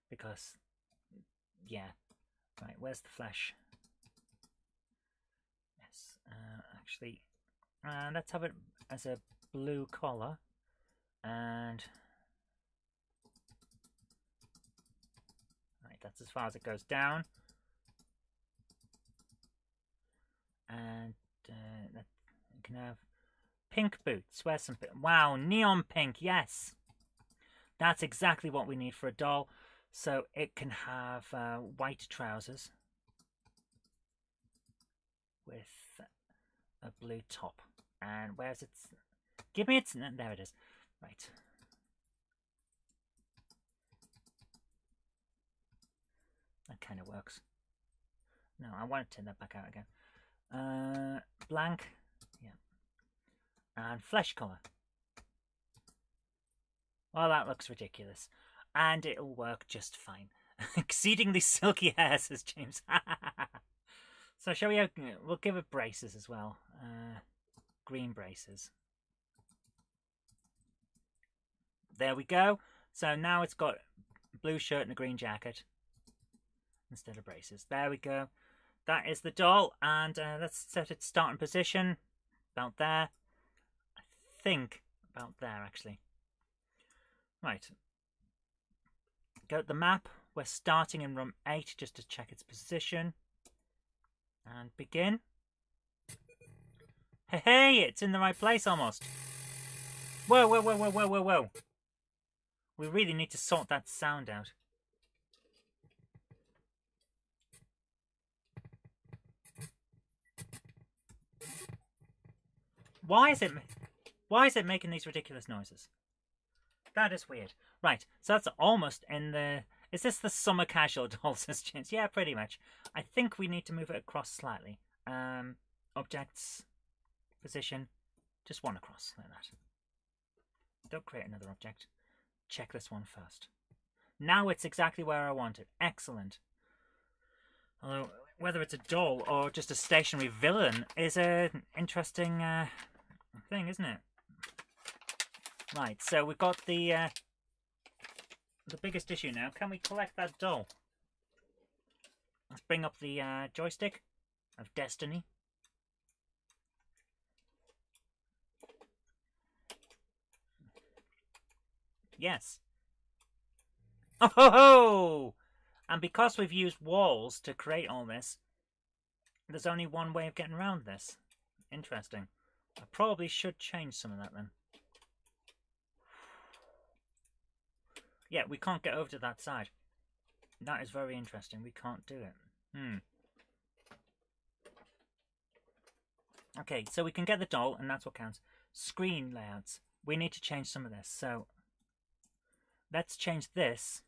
Because, yeah. Right, where's the flesh? Yes, actually, let's have it as a blue collar. And, right, that's as far as it goes down. And that you can have pink boots. Where's some pink? Wow, neon pink, yes. That's exactly what we need for a doll. So it can have white trousers with a blue top. And where's its... Give me its... There it is. Right. That kind of works. No, I want to turn that back out again. Blank, yeah, and flesh color. Well, that looks ridiculous, and it'll work just fine. Exceedingly silky hair, says James. So shall we? We'll give it braces as well. Green braces. There we go. So now it's got blue shirt and a green jacket instead of braces. There we go. That is the doll, and let's set its starting position about there. I think about there, actually. Right. Go to the map. We're starting in room 8 just to check its position. And begin. Hey, it's in the right place almost. Whoa, whoa, whoa, whoa, whoa, whoa, whoa. We really need to sort that sound out. Why is it making these ridiculous noises? That is weird. Right, so that's almost in the... Is this the summer casual doll suggestions? Yeah, pretty much. I think we need to move it across slightly. Objects, position, just one across, like that. Don't create another object. Check this one first. Now it's exactly where I want it. Excellent. Although, whether it's a doll or just a stationary villain is an interesting thing, isn't it? Right, so we've got the biggest issue now. Can we collect that doll? Let's bring up the joystick of destiny. Yes. Oh ho ho! And because we've used walls to create all this, there's only one way of getting around this. Interesting. I probably should change some of that then. Yeah, we can't get over to that side. That is very interesting. We can't do it. Okay, so we can get the doll, and that's what counts. Screen layouts. We need to change some of this. So let's change this.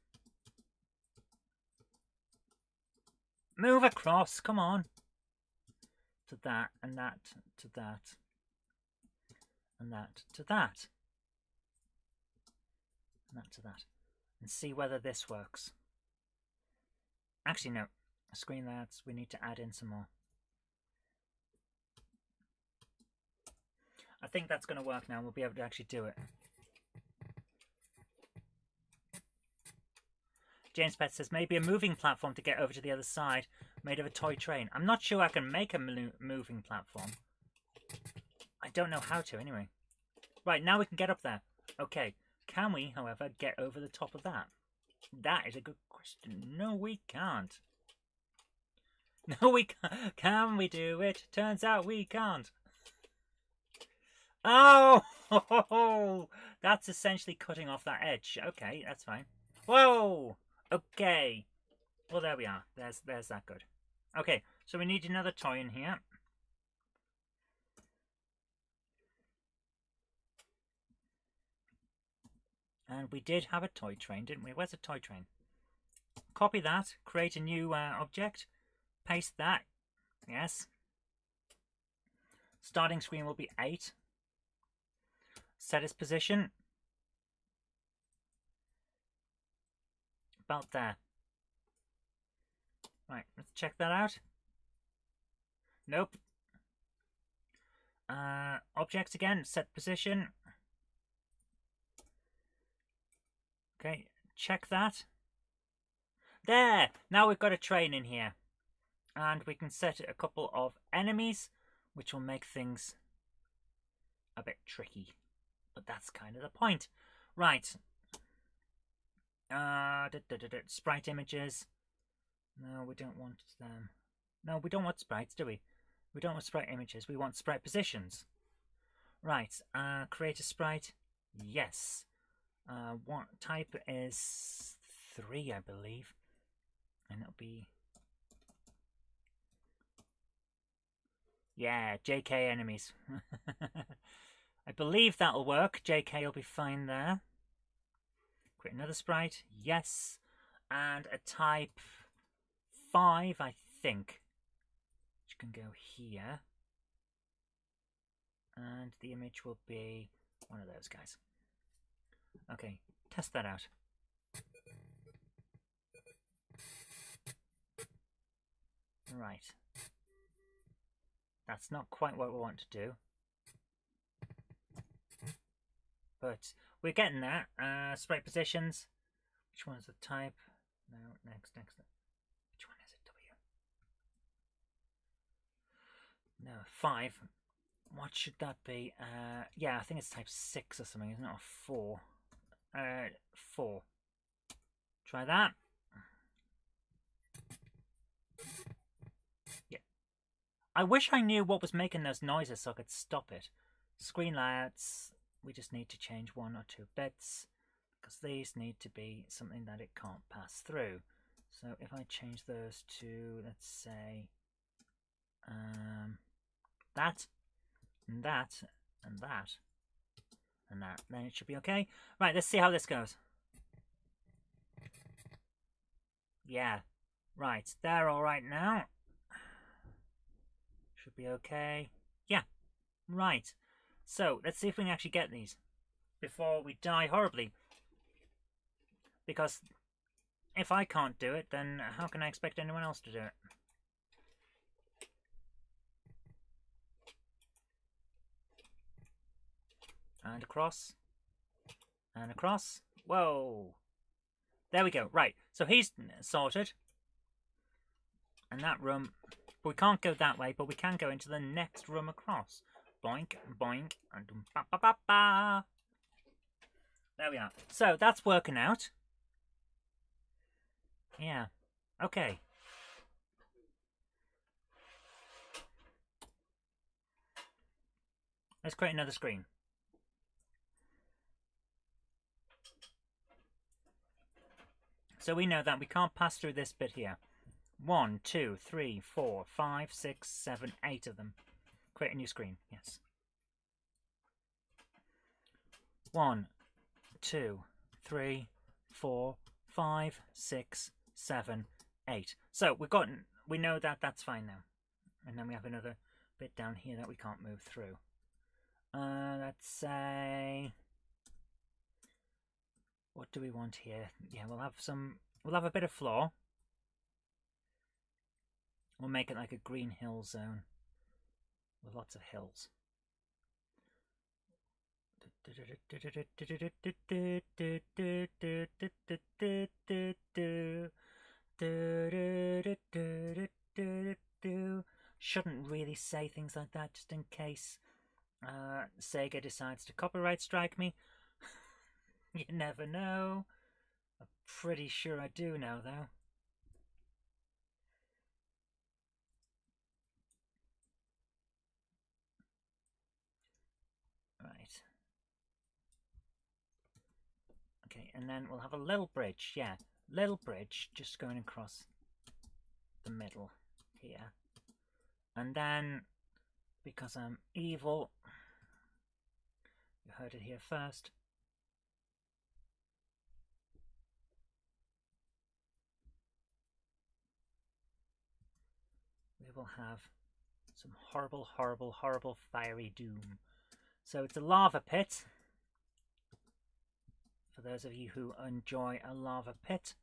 Move across, come on. To that, and that, to that. And that, to that. And that, to that. And see whether this works. Actually, no. Screen layouts, we need to add in some more. I think that's going to work now. We'll be able to actually do it. James Pett says, maybe a moving platform to get over to the other side, made of a toy train. I'm not sure I can make a moving platform. I don't know how to, anyway. Right, now we can get up there. Okay, can we, however, get over the top of that? That is a good question. No, we can't. No, we can't. Can we do it? Turns out we can't. Oh! That's essentially cutting off that edge. Okay, that's fine. Whoa! Okay. Well, there we are. There's that good. Okay, so we need another toy in here. And we did have a toy train, didn't we? Where's a toy train? Copy that. Create a new object. Paste that. Yes. Starting screen will be 8. Set its position. About there. Right, let's check that out. Nope. Objects again, set position. Okay, check that. There! Now we've got a train in here. And we can set a couple of enemies, which will make things a bit tricky. But that's kind of the point. Right. Sprite images. No, we don't want them. No, we don't want sprites, do we? We don't want sprite images. We want sprite positions. Right. Create a sprite. Yes. What type is 3, I believe. And it'll be... Yeah, JK enemies. I believe that'll work. JK will be fine there. Create another sprite. Yes. And a type 5, I think. Which can go here. And the image will be one of those guys. Okay, test that out. Right. That's not quite what we want to do. But we're getting there. Sprite positions. Which one's the type? No, next. Which one is it? W. No, 5. What should that be? Yeah, I think it's type 6 or something, isn't it? Or 4. 4. Try that. Yeah. I wish I knew what was making those noises so I could stop it. Screen layouts, we just need to change 1 or 2 bits, because these need to be something that it can't pass through. So if I change those to, let's say, that, and that, and that, and that, then it should be okay. Right, let's see how this goes. Yeah, right, they're all right now. Should be okay. Yeah, right. So let's see if we can actually get these before we die horribly. Because if I can't do it, then how can I expect anyone else to do it? And across. And across. Whoa. There we go. Right. So he's sorted. And that room, we can't go that way, but we can go into the next room across. Boink, boink, and ba ba ba ba. There we are. So that's working out. Yeah. Okay. Let's create another screen. So we know that we can't pass through this bit here. 1, 2, 3, 4, 5, 6, 7, 8 of them. Create a new screen. Yes. 1, 2, 3, 4, 5, 6, 7, 8. So we know that that's fine now. And then we have another bit down here that we can't move through. Let's say, what do we want here? Yeah, we'll have a bit of floor. We'll make it like a green hill zone with lots of hills. Shouldn't really say things like that, just in case Sega decides to copyright strike me. You never know. I'm pretty sure I do know, though. Right. Okay, and then we'll have a little bridge. Yeah, little bridge just going across the middle here. And then, because I'm evil, you heard it here first. We will have some horrible, horrible, horrible fiery doom. So it's a lava pit. For those of you who enjoy a lava pit.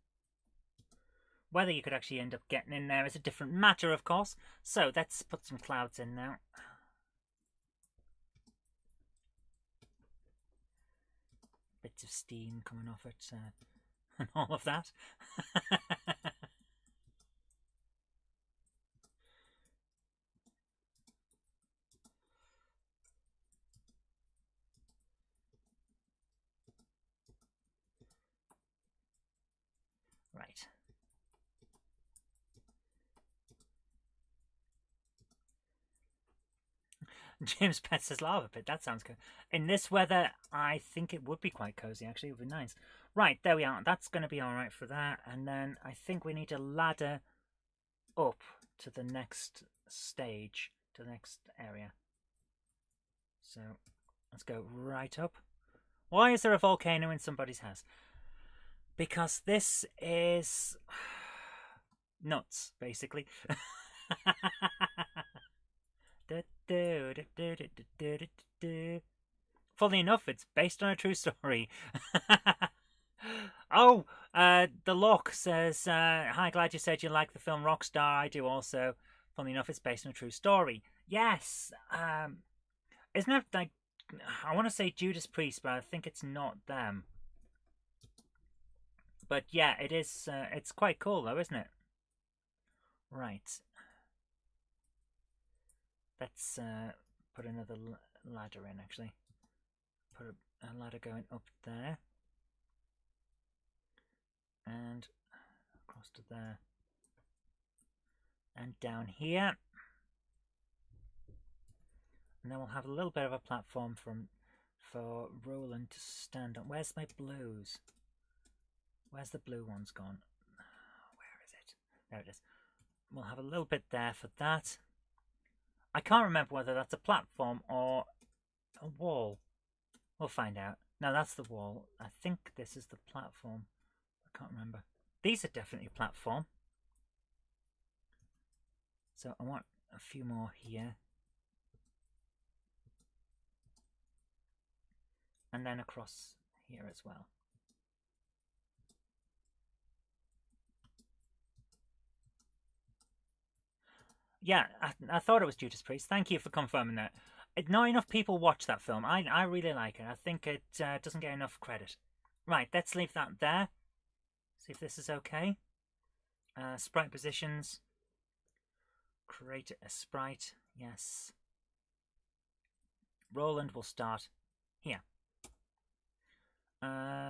Whether you could actually end up getting in there is a different matter, of course. So let's put some clouds in now. Bits of steam coming off it and all of that. Right. James Pett says lava pit. That sounds good. In this weather, I think it would be quite cozy, actually. It would be nice. Right, there we are. That's going to be all right for that. And then I think we need a ladder up to the next stage, to the next area. So let's go right up. Why is there a volcano in somebody's house? Because this is nuts, basically. Funnily enough, it's based on a true story. Oh, the Lock says, hi, glad you said you like the film Rockstar. I do also. Funnily enough, it's based on a true story. Yes. Isn't it like, I want to say Judas Priest, but I think it's not them. But yeah, it is. It's quite cool, though, isn't it? Right. Let's put another ladder in. Actually, put a ladder going up there, and across to there, and down here. And then we'll have a little bit of a platform for Roland to stand on. Where's my blues? Where's the blue ones gone? Where is it? There it is. We'll have a little bit there for that. I can't remember whether that's a platform or a wall. We'll find out. No, that's the wall. I think this is the platform. I can't remember. These are definitely a platform. So I want a few more here. And then across here as well. Yeah, I thought it was Judas Priest. Thank you for confirming that. Not enough people watch that film. I really like it. I think it doesn't get enough credit. Right, let's leave that there. See if this is okay. Sprite positions. Create a sprite. Yes. Roland will start here.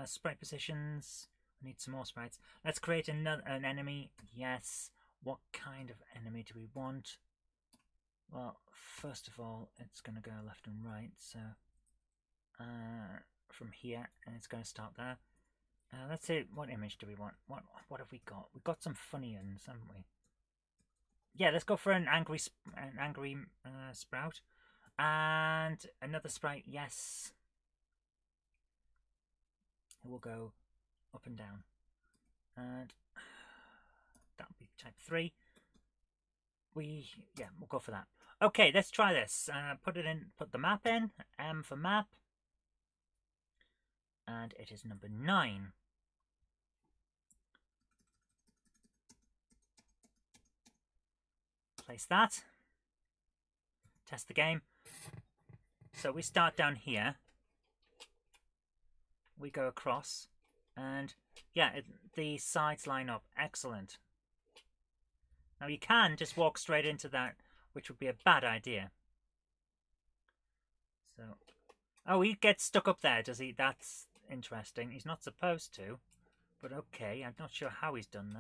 Sprite positions. I need some more sprites. Let's create an enemy. Yes. What kind of enemy do we want? Well, first of all, it's going to go left and right. So from here, and it's going to start there. Let's see, what image do we want? What have we got? We've got some funny ones, haven't we? Yeah, let's go for an angry sprout. And another sprite, yes. It will go up and down. And that'll be type 3. Yeah, we'll go for that. Okay, let's try this. Put the map in. M for map. And it is number 9. Place that. Test the game. So we start down here. We go across. And yeah, the sides line up. Excellent. Now you can just walk straight into that, which would be a bad idea. So, oh, he gets stuck up there, does he? That's interesting. He's not supposed to, but okay. I'm not sure how he's done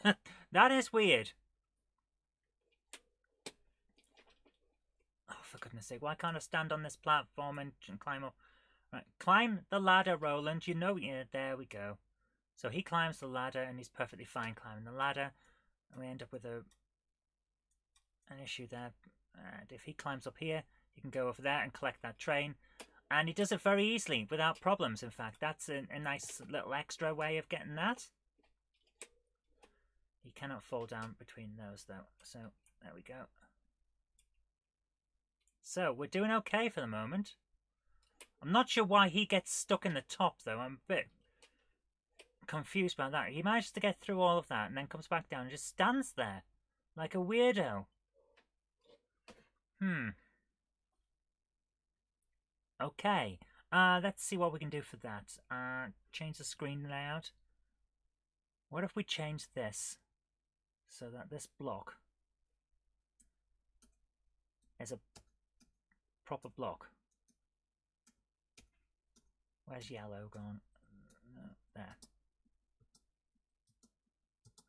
that. That is weird. Oh, for goodness sake, why can't I stand on this platform and climb up? Right, climb the ladder, Roland. You know, yeah, there we go. So he climbs the ladder and he's perfectly fine climbing the ladder. And we end up with an issue there. And if he climbs up here, he can go over there and collect that train. And he does it very easily, without problems, in fact. That's a nice little extra way of getting that. He cannot fall down between those, though. So, there we go. So, we're doing okay for the moment. I'm not sure why he gets stuck in the top, though. I'm a bit confused about that. He manages to get through all of that and then comes back down and just stands there like a weirdo. Okay. Let's see what we can do for that. Change the screen layout. What if we change this so that this block is a proper block? Where's yellow gone? No, there.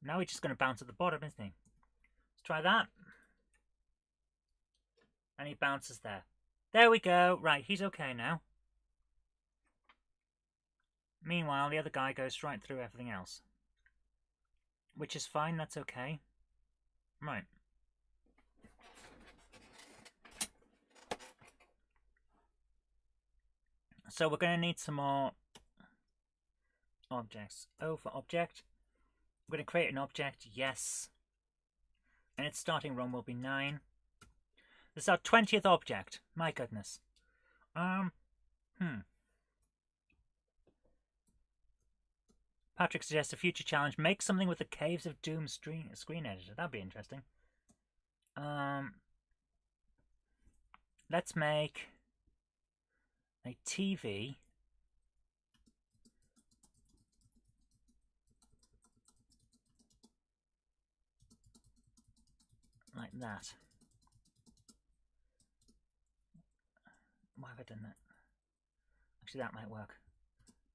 Now he's just going to bounce at the bottom, isn't he? Let's try that. And he bounces there. There we go. Right, he's okay now. Meanwhile, the other guy goes right through everything else. Which is fine, that's okay. Right. So we're going to need some more objects. O for object. We're going to create an object, yes. And its starting run will be 9. This is our 20th object. My goodness. Patrick suggests a future challenge. Make something with the Caves of Doom screen editor. That'd be interesting. Let's make a TV like that. Why have I done that? Actually, that might work.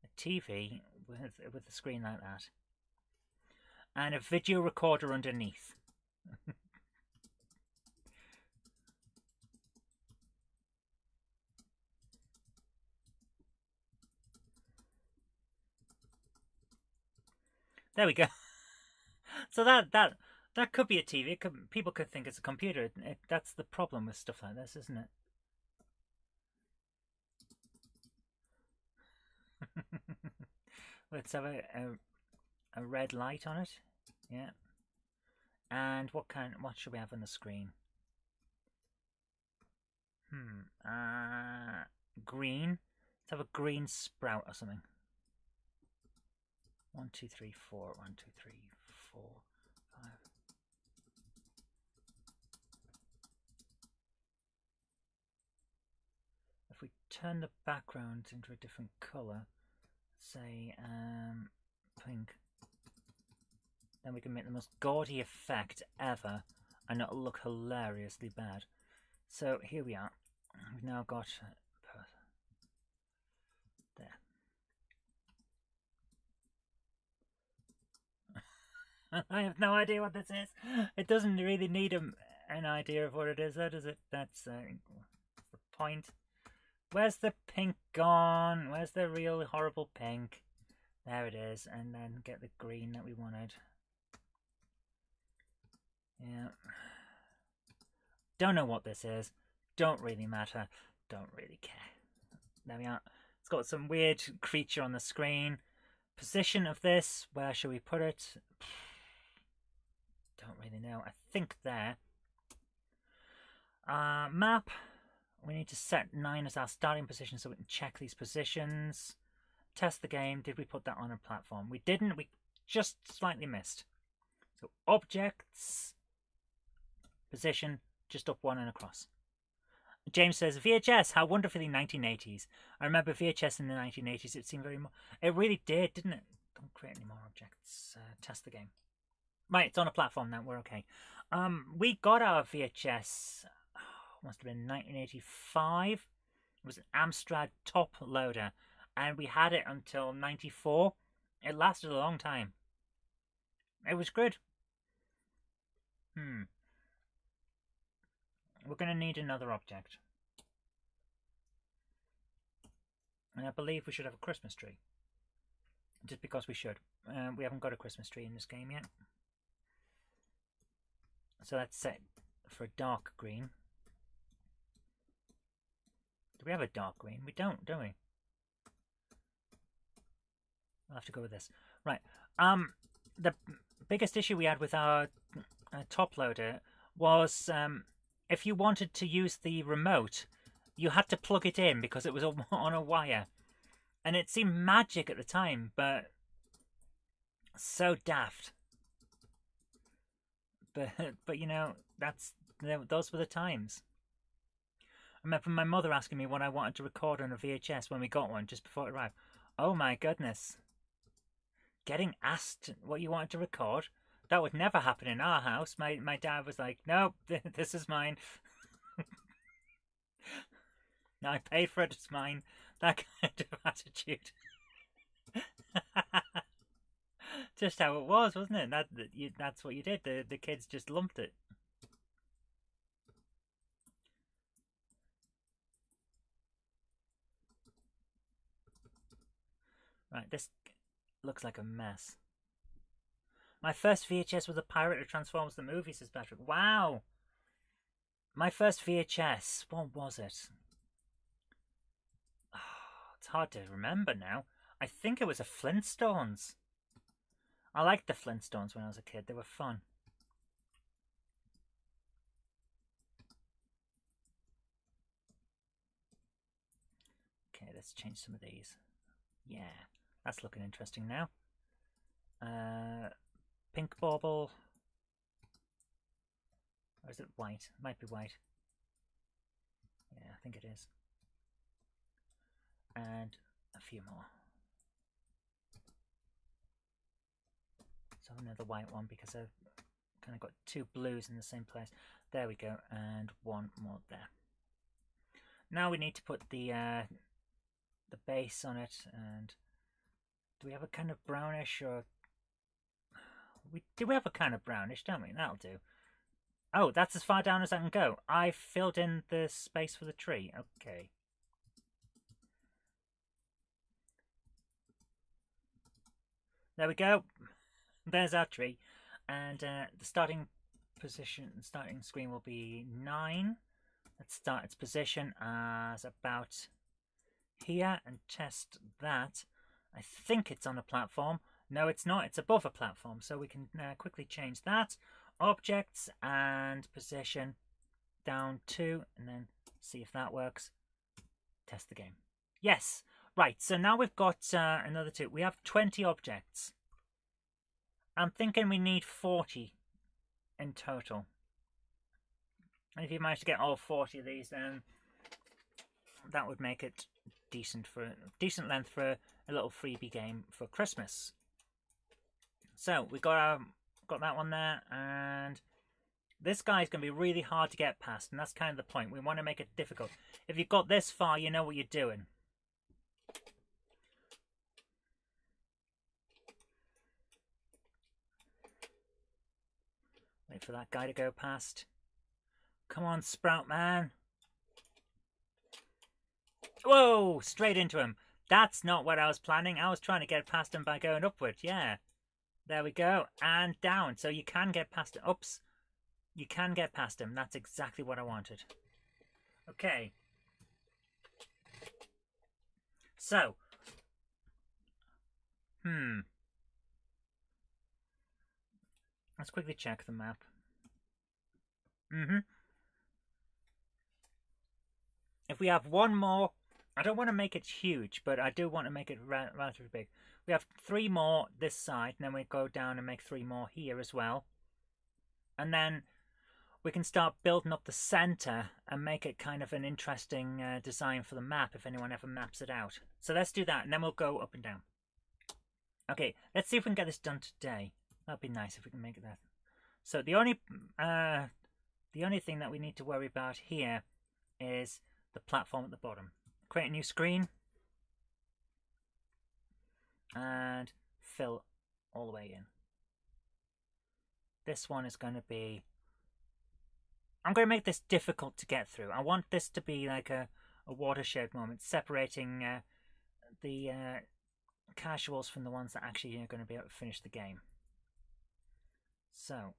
A TV with a screen like that. And a video recorder underneath. There we go. So that could be a TV. People could think it's a computer. That's the problem with stuff like this, isn't it? Let's have a red light on it. Yeah. And what should we have on the screen? Green. Let's have a green sprout or something. 1, 2, 3, 4. 1, 2, 3, 4, 5. If we turn the background into a different color, say pink, then we can make the most gaudy effect ever and it'll look hilariously bad. So here we are. We've now got there. I have no idea what this is. It doesn't really need an idea of what it is, though, does it? That's the point. Where's the pink gone? Where's the real horrible pink? There it is. And then get the green that we wanted. Yeah. Don't know what this is. Don't really matter. Don't really care. There we are. It's got some weird creature on the screen. Position of this. Where should we put it? Don't really know. I think there. Map. We need to set 9 as our starting position so we can check these positions. Test the game. Did we put that on a platform? We didn't. We just slightly missed. So objects. Position. Just up 1 and across. James says, VHS, how wonderfully 1980s. I remember VHS in the 1980s. It seemed very... It really did, didn't it? Don't create any more objects. Test the game. Right, it's on a platform now. We're okay. We got our VHS... must have been 1985. It was an Amstrad top loader. And we had it until 94. It lasted a long time. It was good. We're going to need another object. And I believe we should have a Christmas tree. Just because we should. We haven't got a Christmas tree in this game yet. So that's set for a dark green. Do we have a dark green? We don't, do we? We'll have to go with this. Right. The biggest issue we had with our top loader was if you wanted to use the remote, you had to plug it in because it was on a wire. And it seemed magic at the time, but so daft. But you know, those were the times. I remember my mother asking me what I wanted to record on a VHS when we got one just before it arrived. Oh my goodness. Getting asked what you wanted to record? That would never happen in our house. My dad was like, nope, this is mine. No, I paid for it, it's mine. That kind of attitude. Just how it was, wasn't it? That's what you did. The kids just lumped it. Right, this looks like a mess. My first VHS was a pirate of Transformers the movie, says Patrick. Wow! My first VHS, what was it? Oh, it's hard to remember now. I think it was a Flintstones. I liked the Flintstones when I was a kid. They were fun. Okay, let's change some of these. Yeah, that's looking interesting now. Pink bauble. Or is it white? It might be white. Yeah, I think it is. And a few more. So another white one because I've kind of got two blues in the same place. There we go, and one more there. Now we need to put the base on it, and do we have a kind of brownish, or we have a kind of brownish, don't we? That'll do. Oh, that's as far down as I can go. I filled in the space for the tree. Okay. There we go. There's our tree. And the starting screen will be 9. Let's start its position as about here and test that. I think it's on a platform. No, it's not. It's above a platform. So we can quickly change that. Objects and position down 2, and then see if that works. Test the game. Yes. Right, so now we've got another 2. We have 20 objects. I'm thinking we need 40 in total. And if you manage to get all 40 of these, then that would make it decent length for a little freebie game for Christmas. So we got that one there, and this guy's going to be really hard to get past, and that's kind of the point. We want to make it difficult. If you've got this far, you know what you're doing. Wait for that guy to go past. Come on, Sprout Man. Whoa, straight into him. That's not what I was planning. I was trying to get past him by going upward. Yeah. There we go. And down. So you can get past it. Oops. You can get past him. That's exactly what I wanted. Okay. So. Let's quickly check the map. If we have one more, I don't want to make it huge, but I do want to make it relatively big. We have 3 more this side, and then we go down and make 3 more here as well. And then we can start building up the center and make it kind of an interesting design for the map if anyone ever maps it out. So let's do that, and then we'll go up and down. Okay, let's see if we can get this done today. That'd be nice if we can make it that. So the only thing that we need to worry about here is the platform at the bottom. Create a new screen and fill all the way in. This one is going to be... I'm going to make this difficult to get through. I want this to be like a watershed moment, separating the casuals from the ones that actually are going to be able to finish the game. So...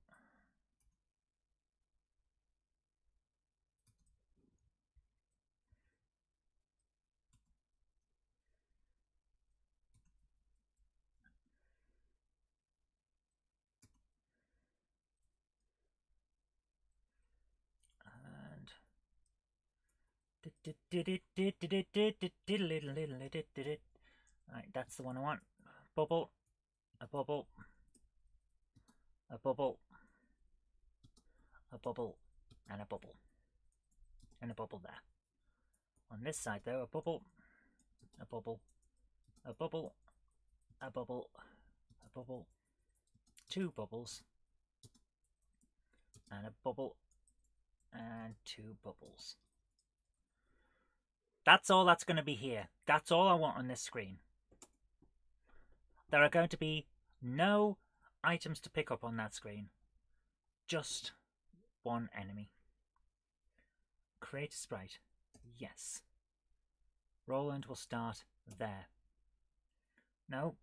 Right, that's the one I want. Bubble, a bubble, a bubble, a bubble, and a bubble. And a bubble there. On this side though, a bubble, a bubble, a bubble, a bubble, a bubble, 2 bubbles, and a bubble, and 2 bubbles. That's all that's going to be here. That's all I want on this screen. There are going to be no items to pick up on that screen. Just one enemy. Create a sprite. Yes. Roland will start there. No,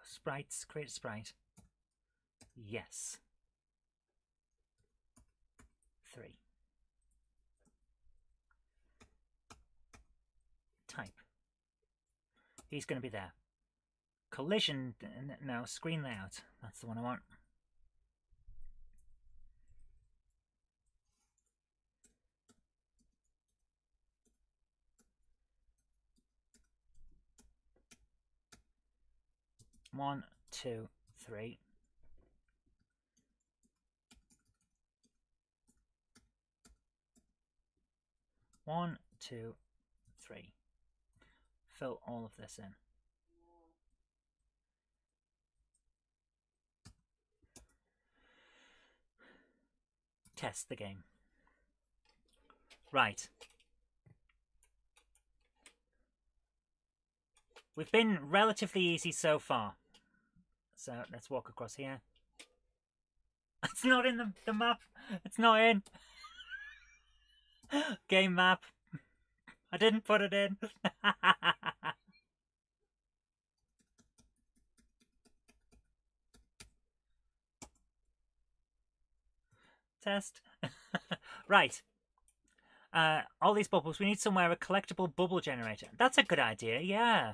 sprites. Create a sprite. Yes. 3. Type. He's going to be there. Collision, no, screen layout. That's the one I want. One, 2, 3. One, 2, 3. Fill all of this in. test the game. Right. We've been relatively easy so far. So let's walk across here. It's not in the map. It's not in. Game map. I didn't put it in. Test. Right. All these bubbles. We need somewhere a collectible bubble generator. That's a good idea, yeah.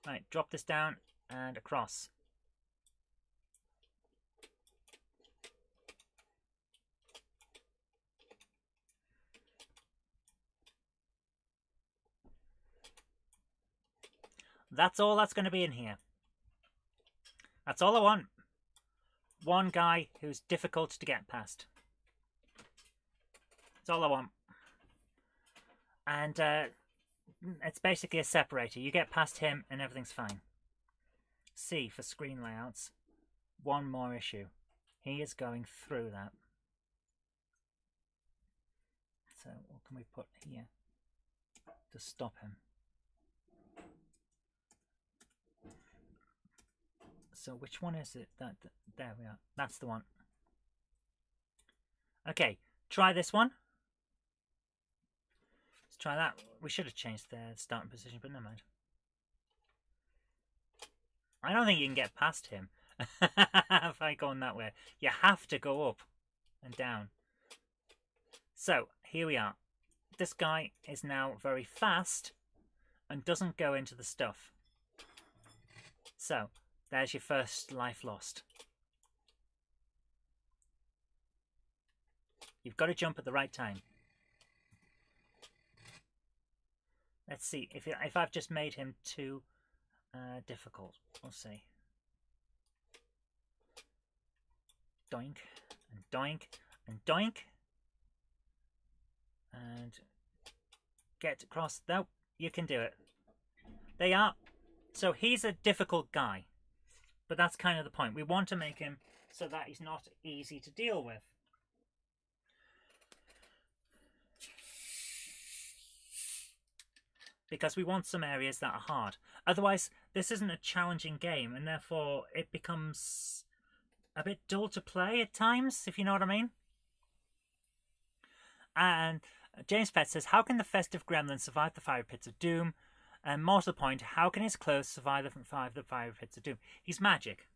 Right, drop this down and across. That's all that's going to be in here. That's all I want. One guy who's difficult to get past. That's all I want. And it's basically a separator. You get past him and everything's fine. C for screen layouts. One more issue. He is going through that. So what can we put here to stop him? So which one is it? There we are. That's the one. Okay, try this one. Let's try that. We should have changed the starting position, but never mind. I don't think you can get past him if I go on that way. You have to go up and down. So here we are. This guy is now very fast and doesn't go into the stuff. So there's your first life lost. You've got to jump at the right time. Let's see if I've just made him too difficult. We'll see. Doink and doink and doink. And get across. No, you can do it. They are. So he's a difficult guy. But that's kind of the point. We want to make him so that he's not easy to deal with. Because we want some areas that are hard. Otherwise, this isn't a challenging game, and therefore it becomes a bit dull to play at times, if you know what I mean. And James Pett says, how can the festive gremlin survive the fiery pits of doom? And more to the point, how can his clothes survive the fiery pits of doom? He's magic.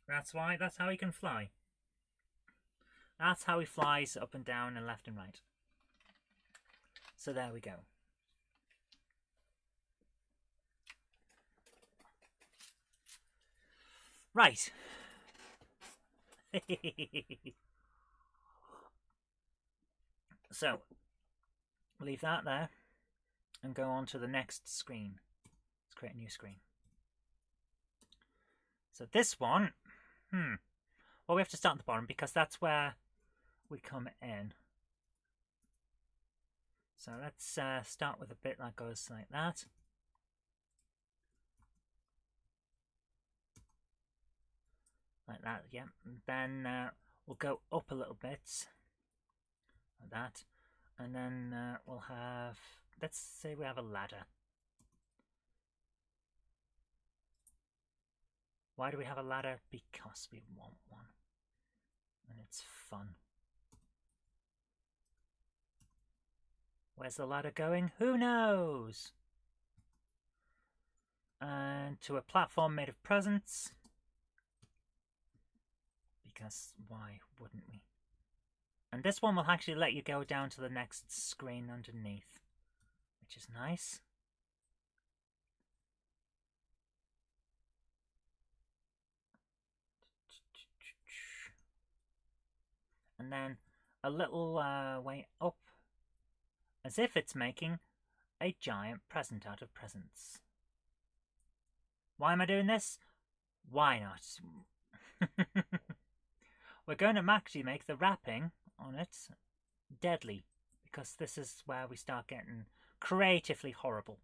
That's why. That's how he can fly. That's how he flies up and down and left and right. So there we go. Right. So, leave that there and go on to the next screen. Let's create a new screen. So this one, well, we have to start at the bottom because that's where we come in. So let's start with a bit that goes like that. Like that, yeah. And then we'll go up a little bit. Like that. And then we'll have, let's say we have a ladder. Why do we have a ladder? Because we want one. And it's fun. Where's the ladder going? Who knows? And to a platform made of presents. Because why wouldn't we? And this one will actually let you go down to the next screen underneath, which is nice. And then a little way up, as if it's making a giant present out of presents. Why am I doing this? Why not? We're going to actually make the wrapping on it deadly, because this is where we start getting creatively horrible.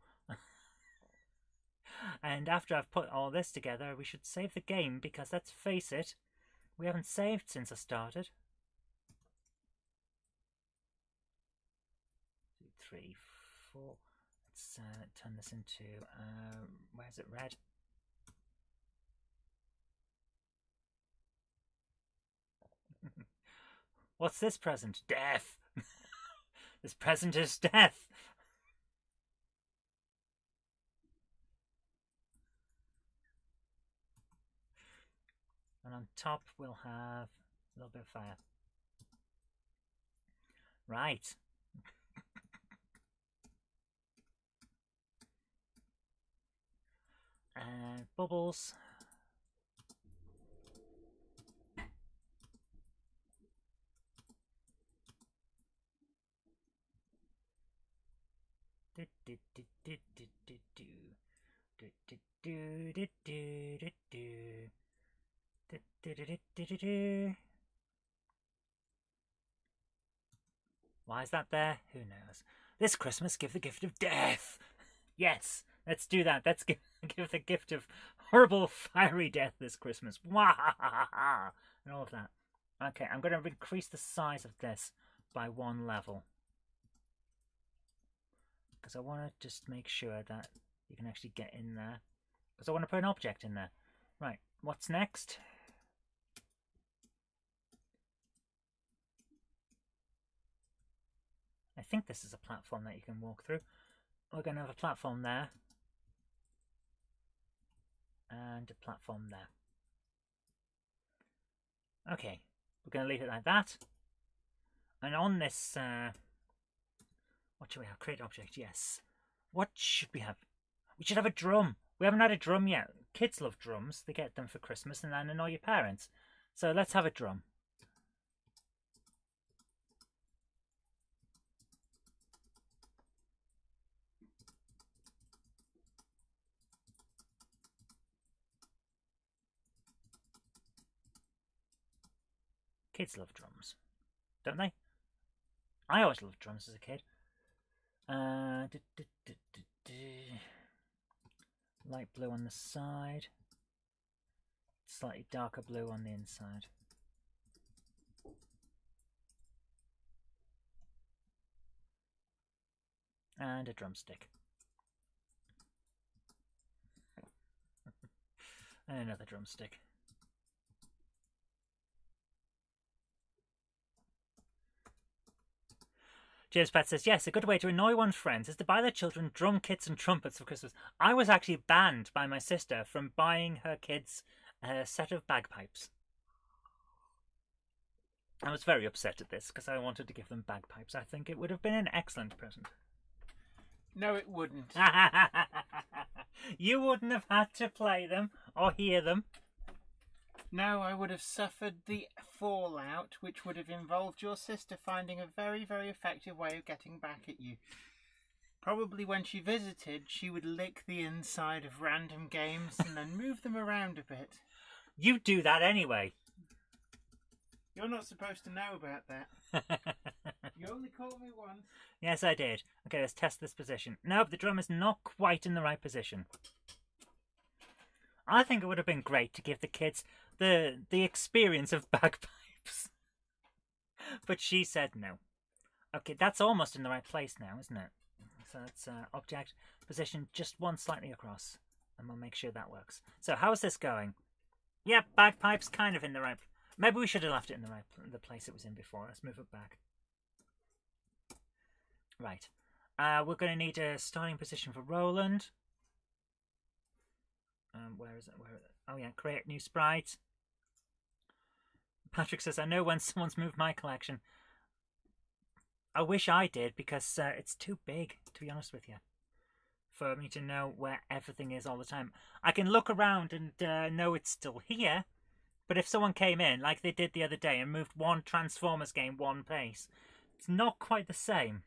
And after I've put all this together, we should save the game, because let's face it, We haven't saved since I started. 2, 3, 4. Let's turn this into, where's it, red? What's this present? Death! This present is death! And on top we'll have a little bit of fire. Right. And bubbles. Why is that there? Who knows? This Christmas, give the gift of death. Yes, let's do that. Let's give the gift of horrible, fiery death this Christmas. Wahahaha! And all of that. Okay, I'm going to increase the size of this by 1 level. Because I want to just make sure that you can actually get in there. Because I want to put an object in there. Right, what's next? I think this is a platform that you can walk through. We're going to have a platform there. And a platform there. Okay, we're going to leave it like that. And on this, what should we have? Create object, yes. What should we have? We should have a drum. We haven't had a drum yet. Kids love drums. They get them for Christmas and then annoy your parents. So let's have a drum. Kids love drums, don't they? I always loved drums as a kid. Light blue on the side, slightly darker blue on the inside. And a drumstick. And another drumstick. James Pat says, yes, a good way to annoy one's friends is to buy their children drum kits and trumpets for Christmas. I was actually banned by my sister from buying her kids a set of bagpipes. I was very upset at this because I wanted to give them bagpipes. I think it would have been an excellent present. No, it wouldn't. You wouldn't have had to play them or hear them. No, I would have suffered the fallout, which would have involved your sister finding a very, very effective way of getting back at you. Probably when she visited, she would lick the inside of random games and then move them around a bit. You do that anyway. You're not supposed to know about that. You only called me once. Yes, I did. Okay, let's test this position. Nope, the drum is not quite in the right position. I think it would have been great to give the kids the experience of bagpipes. But she said no. Okay, that's almost in the right place now, isn't it? So it's object, position just one slightly across. And we'll make sure that works. So how's this going? Yep, bagpipes kind of in the right... Maybe we should have left it in the place it was in before. Let's move it back. Right. We're going to need a starting position for Roland. Where is it? Oh yeah, create new sprite. Patrick says, I know when someone's moved my collection. I wish I did, because it's too big, to be honest with you, for me to know where everything is all the time. I can look around and know it's still here, but if someone came in, like they did the other day, and moved one Transformers game one place, it's not quite the same.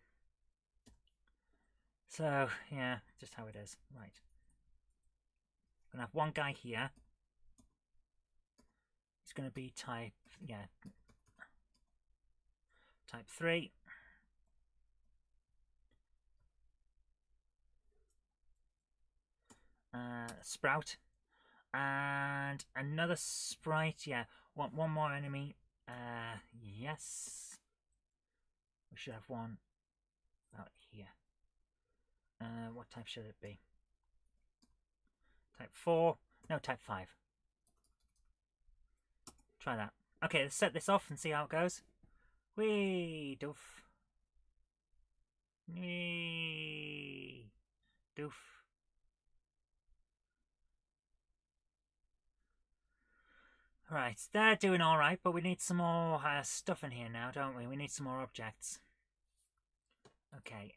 So, yeah, just how it is. Right. I'm going to have one guy here. It's going to be type, yeah, type 3. Sprout. And another sprite, yeah. Want one more enemy? Yes. We should have one out here. What type should it be? Type 4? No, type 5. Try that. Okay, let's set this off and see how it goes. Whee! Doof. Whee! Doof. Right, they're doing alright, but we need some more stuff in here now, don't we? We need some more objects. Okay,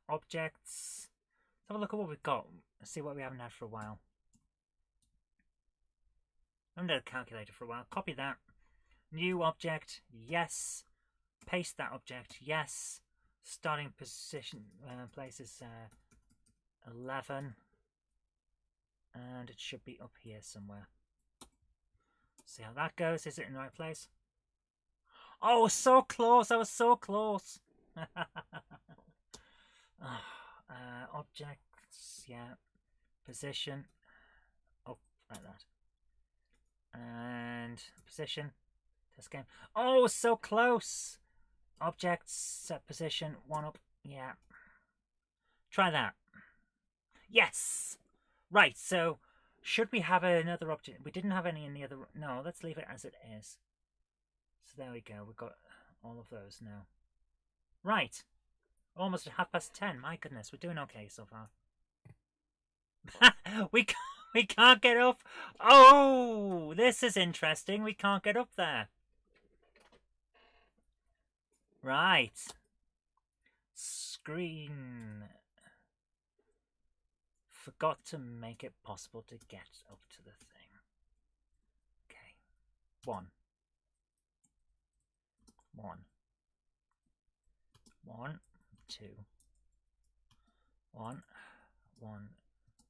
objects. Let's have a look at what we've got. Let's see what we haven't had for a while. I haven't had a calculator for a while. Copy that. New object, yes. Paste that object, yes. Starting position, place is 11. And it should be up here somewhere. See how that goes. Is it in the right place? Oh, so close. I was so close. Objects, yeah. Position. Oh, like that. And position. Test game. Oh, so close. Objects, set position. One up. Yeah. Try that. Yes. Right, so should we have another object? We didn't have any in the other. No, let's leave it as it is. So there we go. We've got all of those now. Right. Almost at 10:30. My goodness, we're doing okay so far. we can't get up. Oh, this is interesting. We can't get up there. Right. Screen. Forgot to make it possible to get up to the thing. Okay. 1. 2. 1.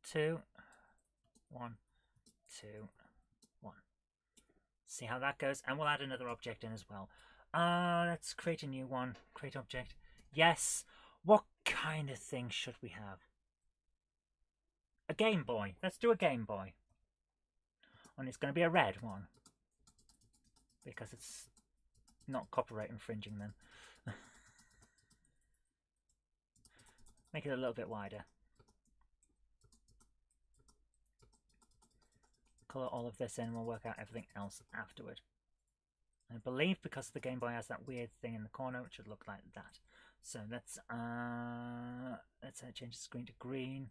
2. 1. 2. 1. See how that goes, and we'll add another object in as well. Let's create a new one. Create object. Yes. What kind of thing should we have? A Game Boy. Let's do a Game Boy. And it's going to be a red one. Because it's not copyright infringing then. Make it a little bit wider. Colour all of this in, we'll work out everything else afterward. I believe because the Game Boy has that weird thing in the corner, it should look like that. So let's change the screen to green.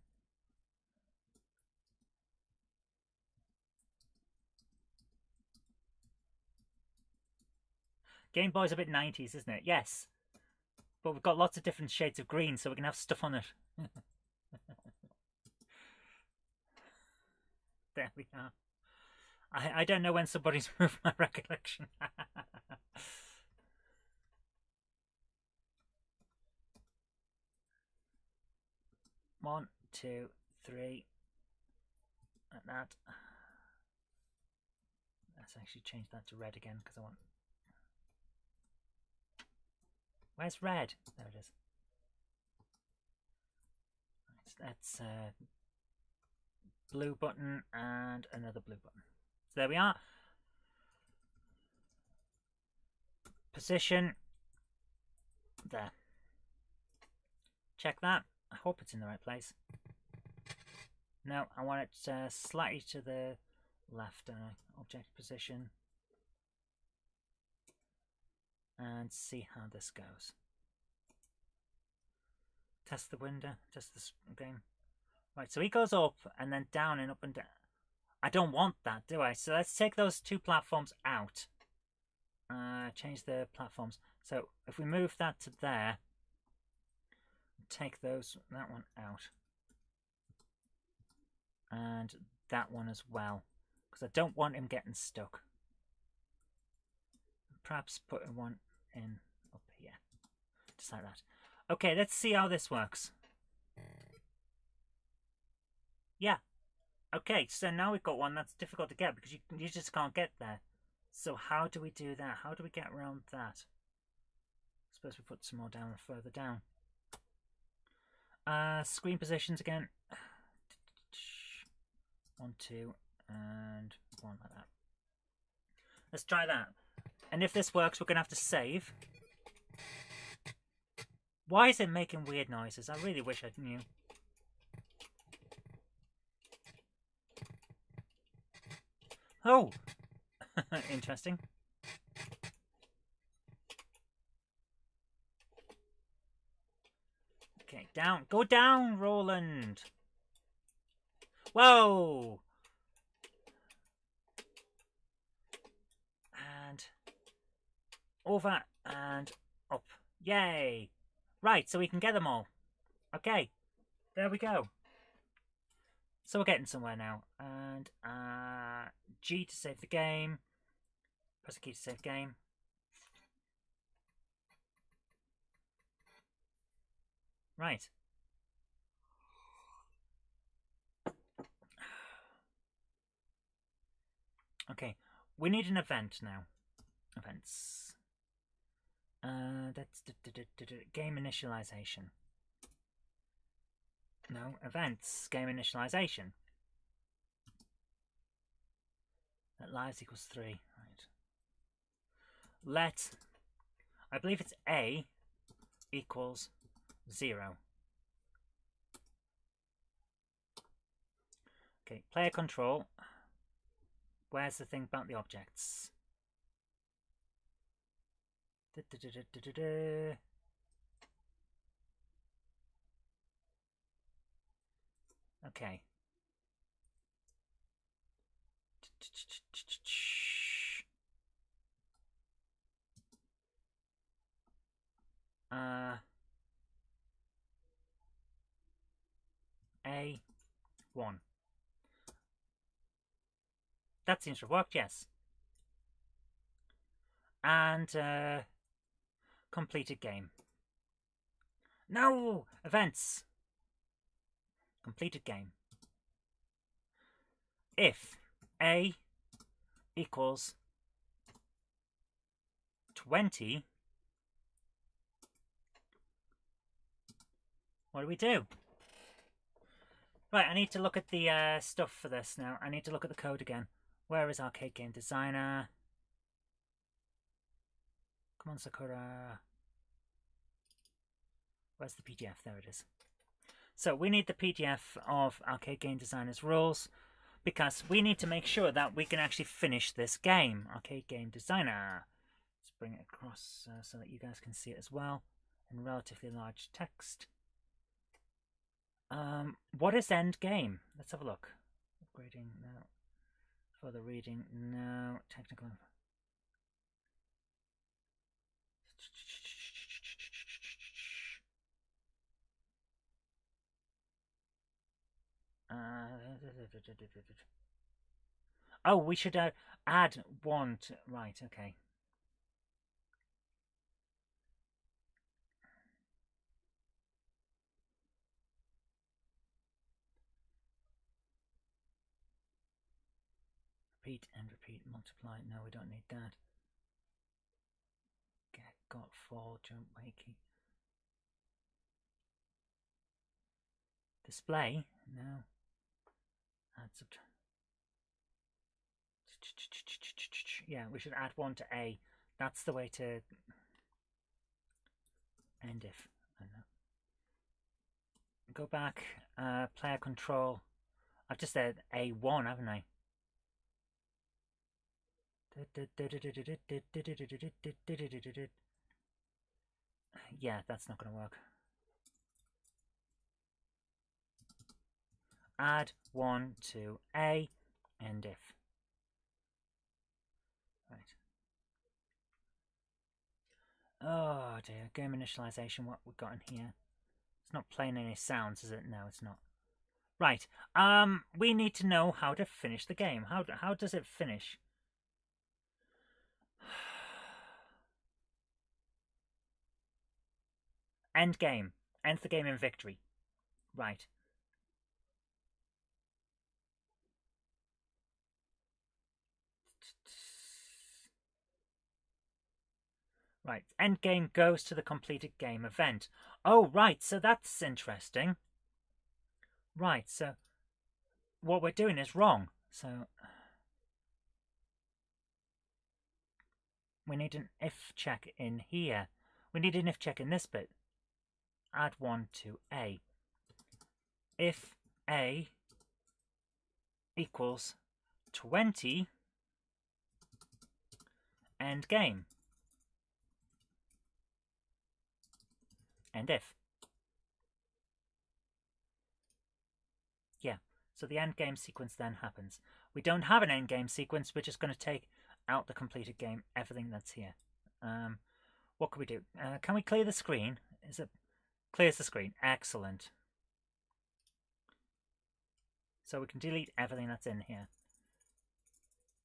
Game Boy's a bit 90s, isn't it? Yes. But we've got lots of different shades of green, so we can have stuff on it. There we are. I don't know when somebody's moved my recollection. 1, 2, 3. Like that. Let's actually change that to red again because I want. Where's red? There it is. Right, that's blue button and another blue button. So there we are. Position. There. Check that. I hope it's in the right place. No, I want it slightly to the left. Object position. And see how this goes. Test the window. Test this game. Right, so he goes up and then down and up and down. I don't want that, do I? So let's take those two platforms out. Change the platforms. So if we move that to there, take that one out. And that one as well. Because I don't want him getting stuck. Perhaps put one in up here. Just like that. Okay, let's see how this works. Yeah. Okay, so now we've got one that's difficult to get because you just can't get there. So how do we do that? How do we get around that? I suppose we put some more down further down. Screen positions again. 1, 2, and 1 like that. Let's try that. And if this works, we're going to have to save. Why is it making weird noises? I really wish I knew. Oh! Interesting. Okay, down. Go down, Roland! Whoa! And over and up. Yay! Right, so we can get them all. Okay, there we go. So we're getting somewhere now. And G to save the game. Press a key to save game. Right. Okay, we need an event now. Events. That's game initialization. No, events, game initialization. Let lives equals 3. Right. Let, I believe it's A equals 0. Okay, player control. Where's the thing about the objects? Okay. A1. That seems to have worked, yes. And completed game. No! Events. Completed game. If A equals 20, what do we do? Right, I need to look at the stuff for this now. I need to look at the code again. Where is Arcade Game Designer? Come on, Sakura. Where's the PDF? There it is. So we need the PDF of Arcade Game Designer's rules because we need to make sure that we can actually finish this game. Arcade Game Designer. Let's bring it across so that you guys can see it as well in relatively large text. What is end game? Let's have a look. Upgrading, no. Further reading, no. Technical. Oh, we should add one to... Right, okay. Repeat and repeat, multiply. No, we don't need that. Get, got, fall, jump, wakey. Display? No. Add, subtract. Yeah, we should add one to A. That's the way to end if. I don't know. Go back, player control. I've just said A1, haven't I? Yeah, that's not going to work. Add 1 to A, end if. Right. Oh dear, game initialization, what we've got in here. It's not playing any sounds, is it? No, it's not. Right, we need to know how to finish the game. How does it finish? End game. Ends the game in victory. Right. Right, end game goes to the completed game event. Oh, right, so that's interesting. Right, so what we're doing is wrong. So we need an if check in here. We need an if check in this bit. Add 1 to A. If A equals 20, end game. End if. Yeah, so the end game sequence then happens. We don't have an end game sequence, we're just going to take out the completed game, everything that's here. What can we do? Can we clear the screen? Is it clears the screen? Excellent. So we can delete everything that's in here.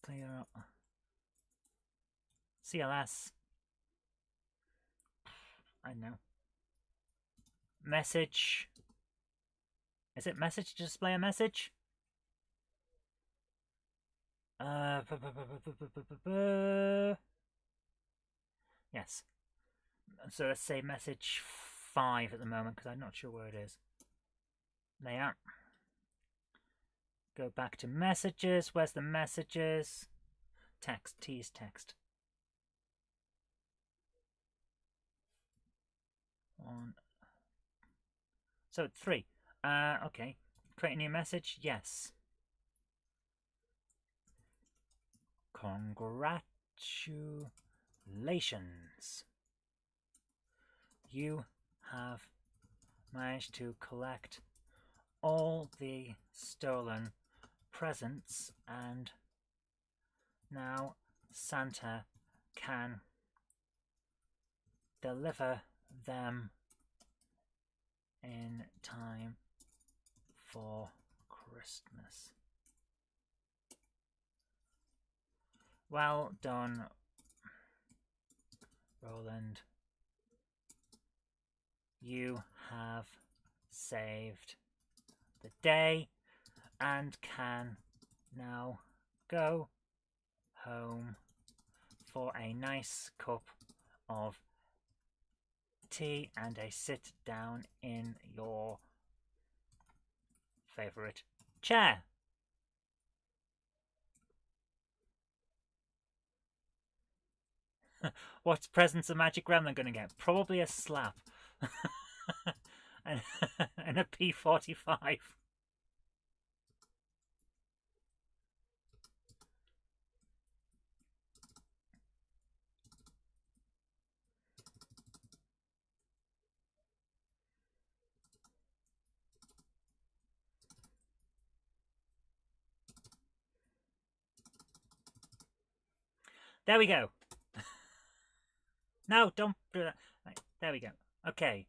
Clear up. CLS. I don't know. Message. Is it message to display a message? Yes. So let's say message 5 at the moment, because I'm not sure where it is. There. Go back to messages. Where's the messages? Text. T is text. 1. So 3. Okay. Create a new message. Yes. Congratulations. You have managed to collect all the stolen presents, and now Santa can deliver them in time for Christmas. Well done, Roland. You have saved the day and can now go home for a nice cup of tea and a sit down in your favourite chair. What present's a magic gremlin going to get? Probably a slap. and a P45. There we go. No, don't do that. Right, there we go. Okay.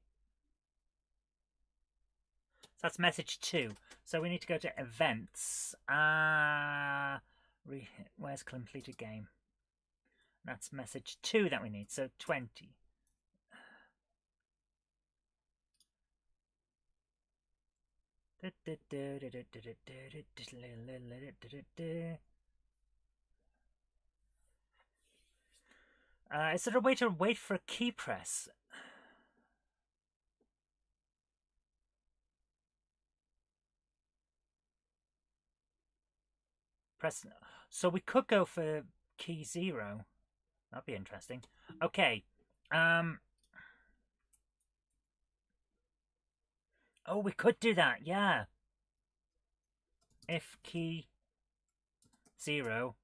So that's message 2. So we need to go to events. Where's completed game? That's message 2 that we need. So 20. Is there a way to wait for a key press? Press. So we could go for key 0. That'd be interesting. Okay. Oh, we could do that. Yeah. If key 0.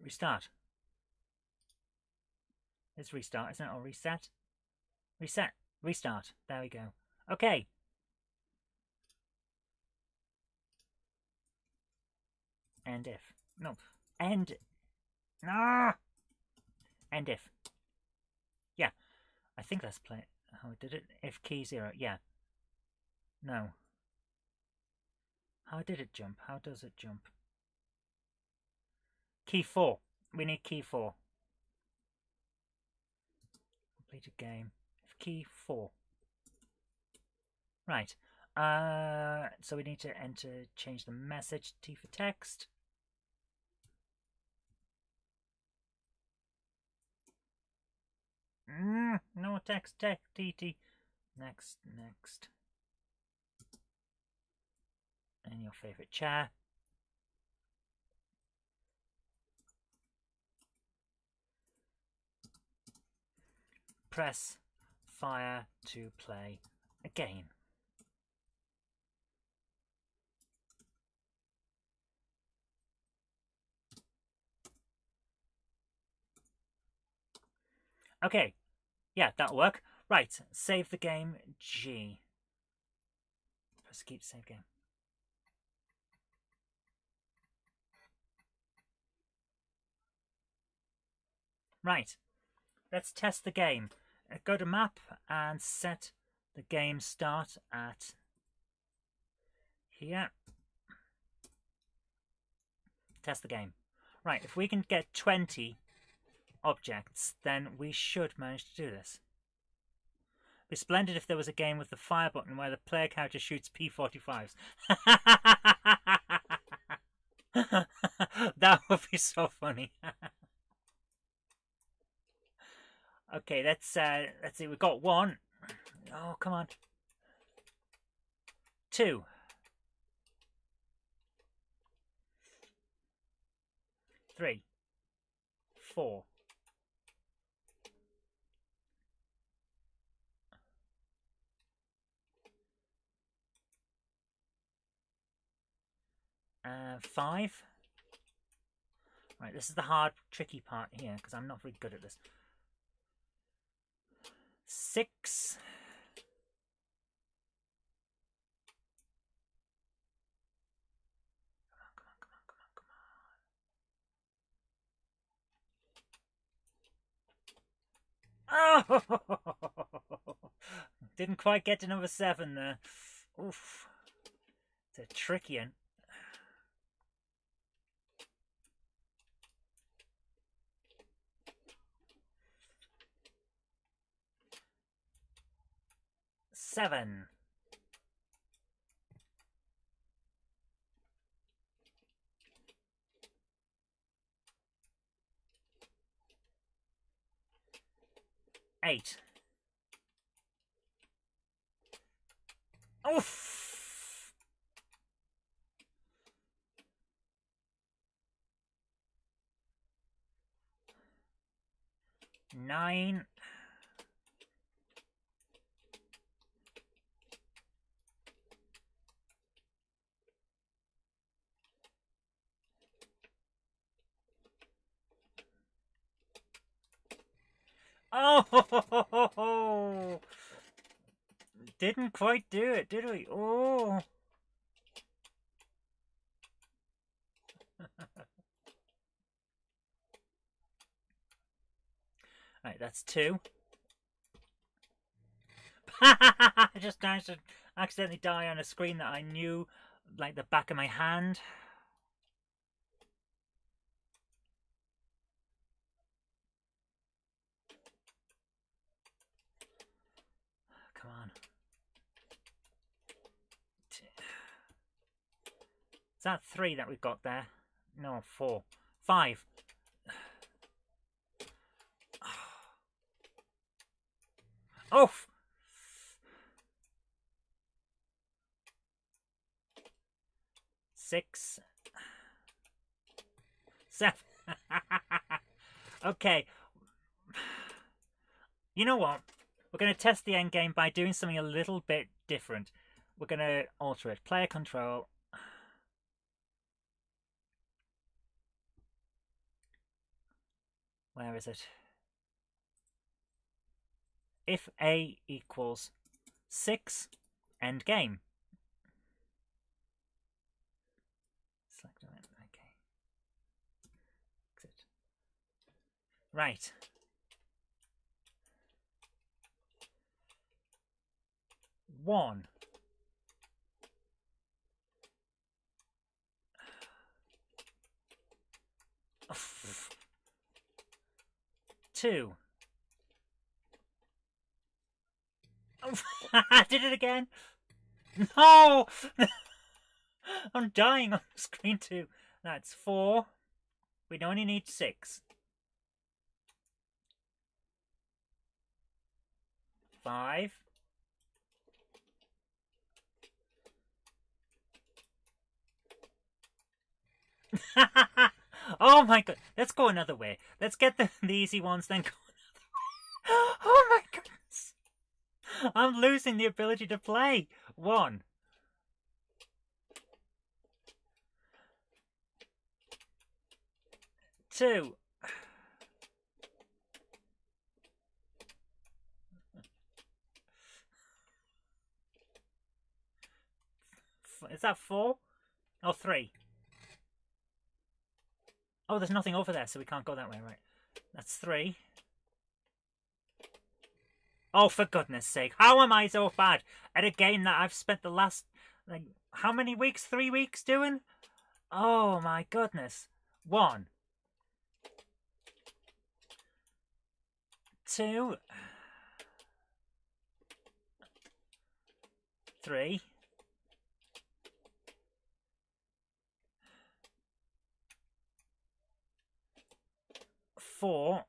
Restart. It's restart, isn't it? Or reset? Reset. Restart. There we go. Okay. End if. No. End. No. End if. Yeah. I think let's play it. How did it? If key 0. Yeah. No. How did it jump? How does it jump? Key 4. We need key 4. Completed game. If key 4. Right. So we need to change the message. T for text. No text. T. Next. And your favorite chair. press fire to play again. Okay, yeah, that'll work. Right, save the game, G. Press keep to save game. Right, let's test the game. Go to map and set the game start at here. Test the game. Right, if we can get 20 objects, then we should manage to do this. It'd be splendid if there was a game with the fire button where the player character shoots P-45s. That would be so funny. Okay, let's see. We've got 1. Oh, come on. 2. 3. 4. 5. Right, this is the hard, tricky part here because I'm not very good at this. 6. 'Come on. Oh! Didn't quite get to number 7 there. Oof. It's a tricky one. 7. 8. Oof! 9. 'Oh! Didn't quite do it, did we? Oh! Right, that's 2. I just managed to accidentally die on a screen that I knew like the back of my hand. Come on. Is that 3 that we've got there? No, 4. 5. Oh! 6. 7. Okay. You know what? We're going to test the end game by doing something a little bit different. We're going to alter it. Player control. Where is it? If A equals 6, end game. Select it. Okay. Exit. Right. One. Two. I did it again. No! I'm dying on the screen too. That's 4. We only need 6. 5. Oh my god. Let's go another way. Let's get the easy ones, then go another way. Oh my goodness! I'm losing the ability to play. 1. 2. Is that 4? Or 3? Oh, there's nothing over there, so we can't go that way, right? That's 3. Oh, for goodness sake. How am I so bad at a game that I've spent the last, like, how many weeks? 3 weeks doing? Oh, my goodness. 1. 2. 3. 4.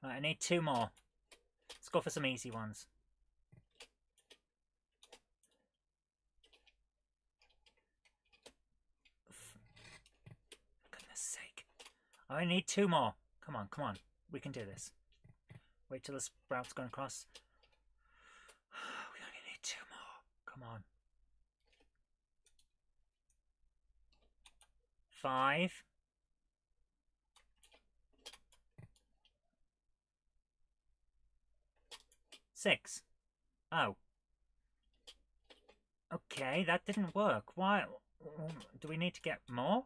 Right, I need 2 more. Let's go for some easy ones. For goodness sake. I need 2 more. Come on, come on. We can do this. Wait till the sprout's going across. We only need 2 more. Come on. 5. 6. Oh. Okay, that didn't work. Why? Do we need to get more?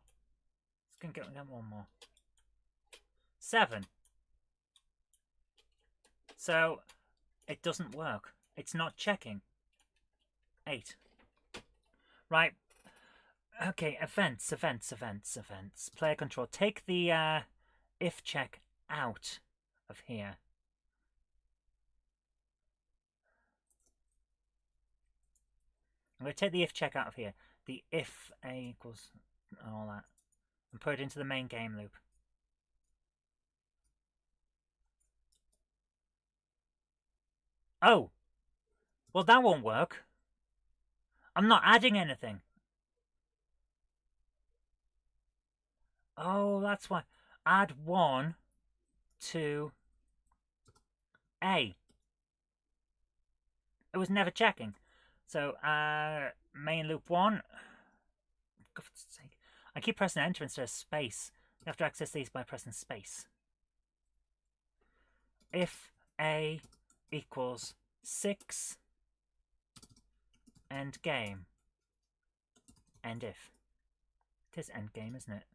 Let's go get one more. 7. So, it doesn't work. It's not checking. 8. Right. Okay, events. Player control. Take the if check out of here. I'm going to take the if check out of here. The if a equals all that. And put it into the main game loop. Oh! Well, that won't work. I'm not adding anything. Oh, that's why. Add 1 to A. It was never checking. So, main loop 1. For God's sake. I keep pressing enter instead of space. You have to access these by pressing space. If A equals 6, end game. End if. It is end game, isn't it?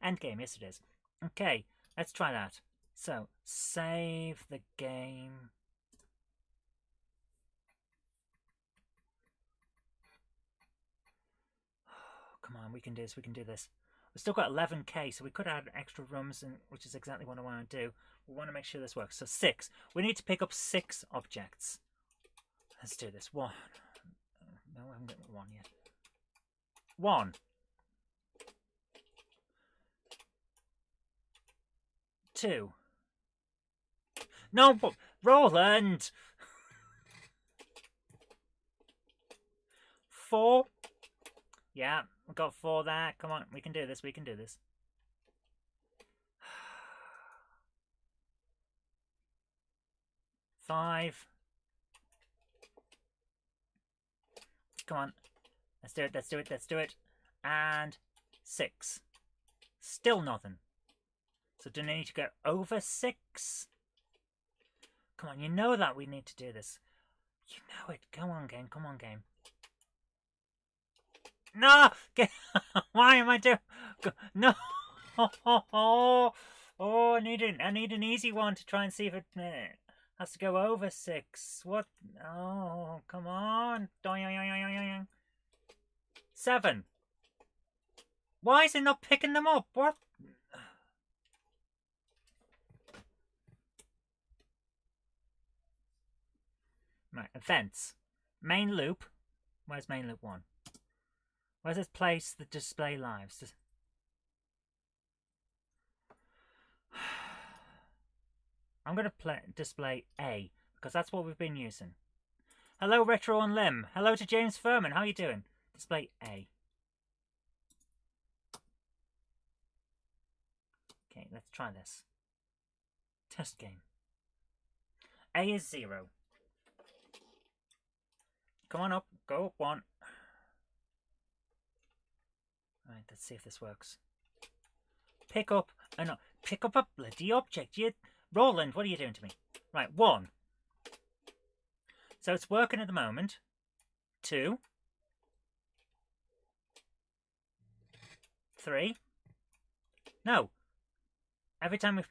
End game, yes it is. Okay, let's try that. So, save the game. Come on, we can do this, we can do this. We've still got 11k, so we could add extra rooms, which is exactly what I want to do. We want to make sure this works. So 6. We need to pick up 6 objects. Let's do this. 1. No, I haven't got 1 yet. 1. 2. No, but Roland! 4. Yeah, we've got 4 there. Come on, we can do this, we can do this. 5. Come on. Let's do it, let's do it, let's do it. And 6. Still nothing. So do I need to go over 6? Come on, you know that we need to do this. You know it. Come on, game. Come on, game. No! Why am I doing... No! Oh, I need an easy one to try and see if it has to go over 6. What? Oh, come on. 7. Why is it not picking them up? What? Right, events. Main loop. Where's main loop 1? Where's this place the display lives? I'm going to display A, because that's what we've been using. Hello, Retro on Limb. Hello to James Furman. How are you doing? display A. Okay, let's try this. Test game. A is 0. Come on up, go up 1. Right, let's see if this works. Pick up a bloody object. Roland, what are you doing to me? Right, 1. So it's working at the moment. 2. 3. No. Every time we...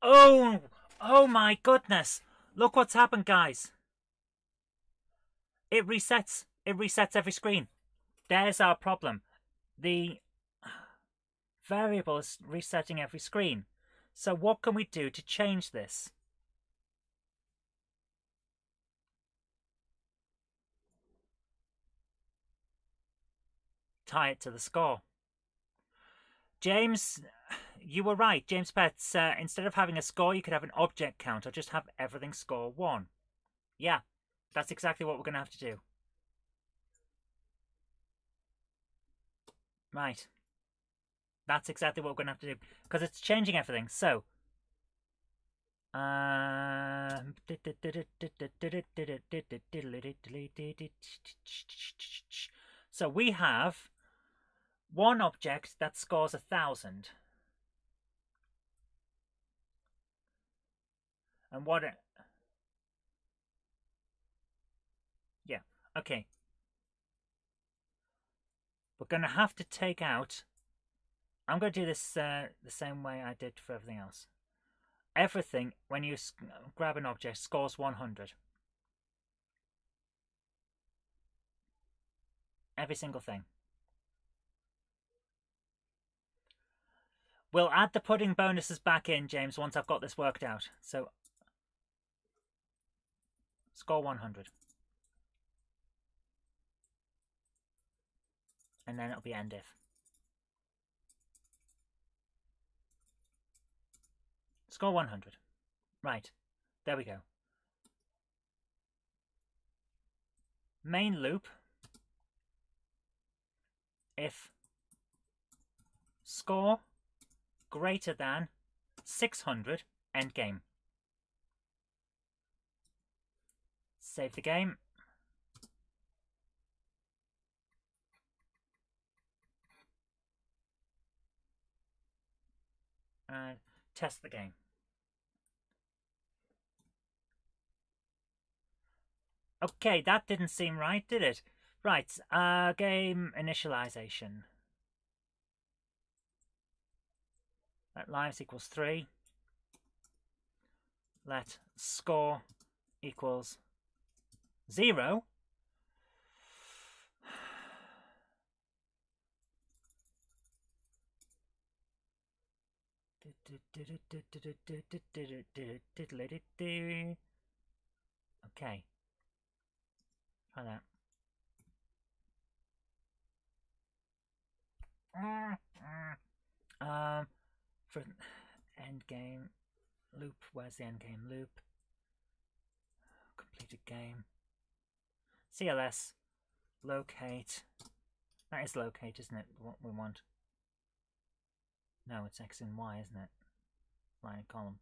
Oh! Oh my goodness! Look what's happened, guys. It resets. It resets every screen. There's our problem. The variable is resetting every screen. So what can we do to change this? Tie it to the score. James, you were right. James Pets, instead of having a score, you could have an object count or just have everything score 1. Yeah, that's exactly what we're going to have to do. Right. That's exactly what we're going to have to do. Because it's changing everything. So. So we have one object that scores 1,000. And what... Yeah, okay. We're going to have to take out... I'm going to do this the same way I did for everything else. Everything, when you grab an object, scores 100. Every single thing. We'll add the pudding bonuses back in, James, once I've got this worked out. So, score 100. And then it'll be end if. Score 100. Right. There we go. Main loop. If score greater than 600, end game. Save the game. And test the game. Okay, that didn't seem right, did it? Right, game initialization. Let lives equals 3. Let score equals 0. Okay. Try that. For end game loop, where's the end game loop? Completed game. CLS locate. That is locate, isn't it? What we want. No, it's X and Y, isn't it? Line and column.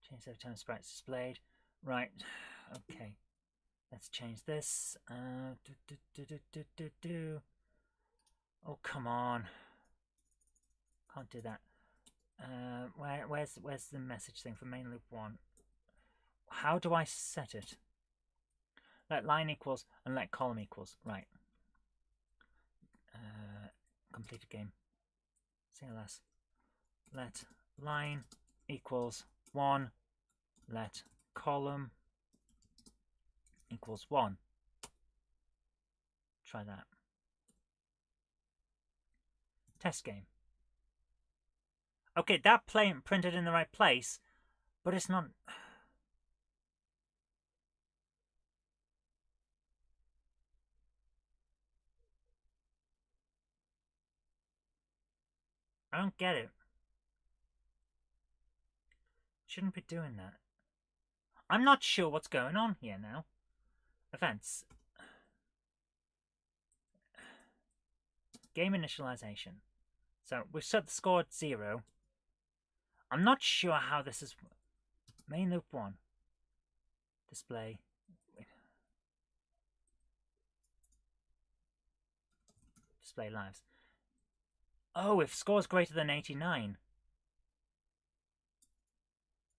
Change every time sprite's displayed. Right. Okay. Let's change this. Oh, come on. Can't do that. Where's the message thing for main loop 1? How do I set it? Let line equals and let column equals. Right. Completed game. CLS. Let line equals 1. Let column equals 1. Try that. Test game. Okay, that printed in the right place, but it's not... I don't get it. Shouldn't be doing that. I'm not sure what's going on here now. Events. Game initialization. So we've set the score at 0. I'm not sure how this is. Main loop 1. Display. Display lives. Oh, if score is greater than 89.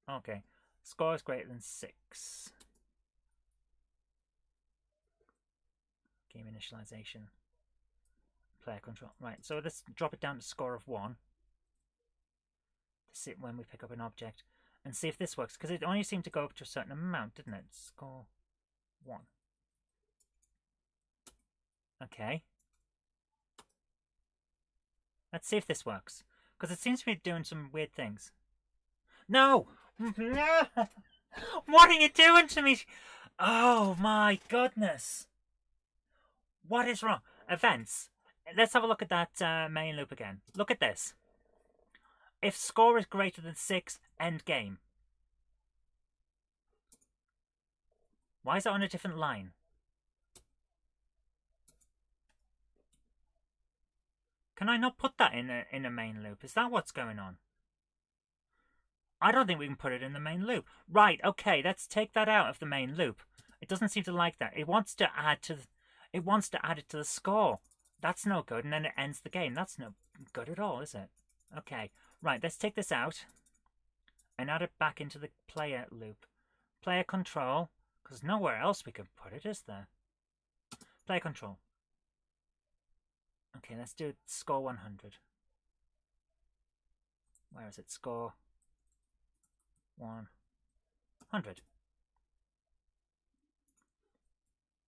Okay. Score is greater than 6. Game initialization. Player control. Right, so let's drop it down to score of 1. To see when we pick up an object. And see if this works. Because it only seemed to go up to a certain amount, didn't it? Score 1. Okay. Let's see if this works. Because it seems to be doing some weird things. No! No! What are you doing to me? Oh my goodness. What is wrong? Events. Let's have a look at that main loop again. Look at this. If score is greater than 6, end game. Why is it on a different line? Can I not put that in a main loop? Is that what's going on? I don't think we can put it in the main loop. Right, okay, let's take that out of the main loop. It doesn't seem to like that. It wants to add it to the score. That's no good, and then it ends the game. That's no good at all, is it? Okay, right, let's take this out and add it back into the player loop. Player control, because nowhere else we can put it, is there? Player control. Okay, let's do score 100. Where is it? Score 100.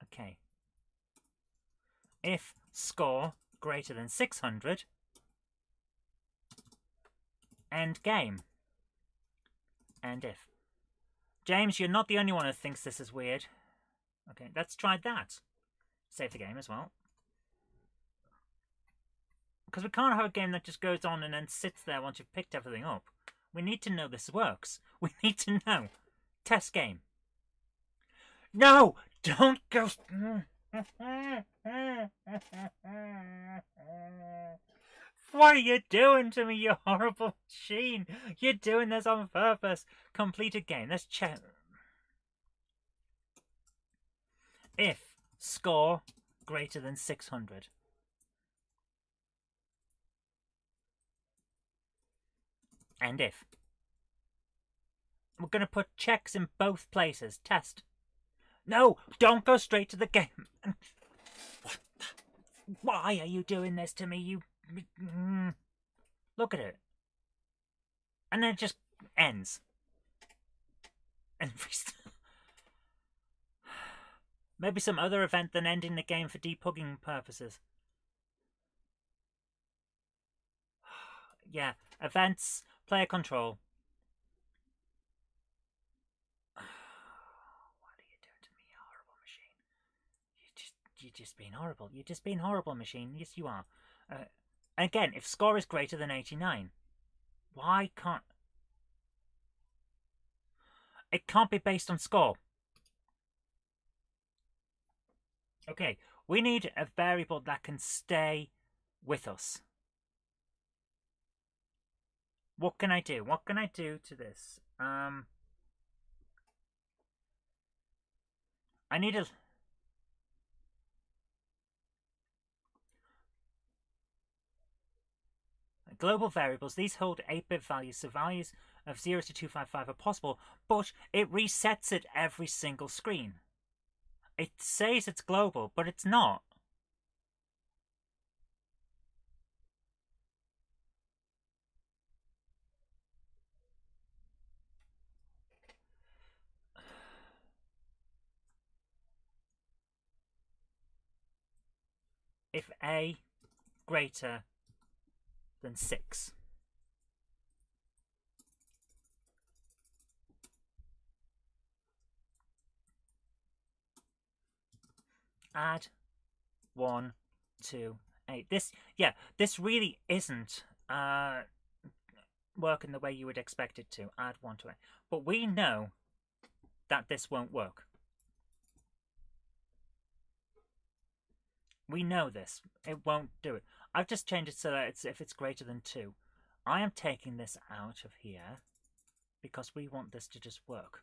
Okay. If score greater than 600, end game. And if. James, you're not the only one who thinks this is weird. Okay, let's try that. Save the game as well. Because we can't have a game that just goes on and then sits there once you've picked everything up. We need to know this works. We need to know. Test game. No! Don't go... What are you doing to me, you horrible machine? You're doing this on purpose. Completed game. Let's check. If score greater than 600. And if. We're going to put checks in both places. Test. No, don't go straight to the game. What the? Why are you doing this to me, you... Look at it. And then it just ends. And maybe some other event than ending the game for debugging purposes. Yeah, events, player control. What are you doing to me, you horrible machine? You're just being horrible. You're just being horrible, machine. Yes, you are. Again, if score is greater than 89, why can't... It can't be based on score. Okay, we need a variable that can stay with us. What can I do? What can I do to this? I need a... Global variables, these hold 8-bit values, so values of 0 to 255 are possible, but it resets it every single screen. It says it's global, but it's not. If A greater than 6. Add 1 to 8. This really isn't working the way you would expect it to. Add 1 to 8. But we know that this won't work. We know this. It won't do it. I've just changed it so that if it's greater than 2. I am taking this out of here because we want this to just work.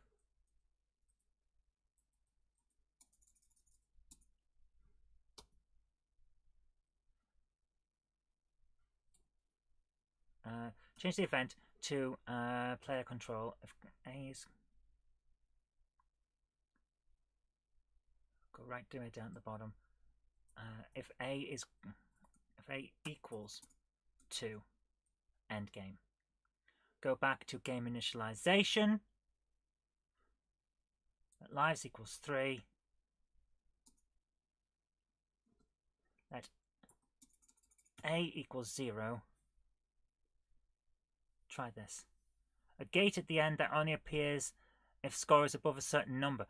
Change the event to player control. If A is... Go right to it down at the bottom. If A equals 2, end game. Go back to game initialization. Let lives equals 3. Let A equals 0. Try this. A gate at the end that only appears if score is above a certain number.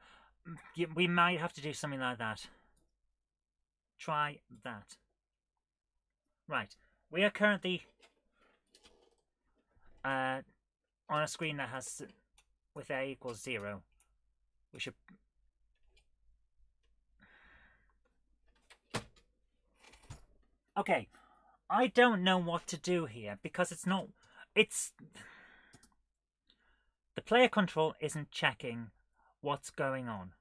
We might have to do something like that. Try that. Right. We are currently on a screen that has with A equals 0. We should... Okay. I don't know what to do here because it's not... It's... The player control isn't checking what's going on.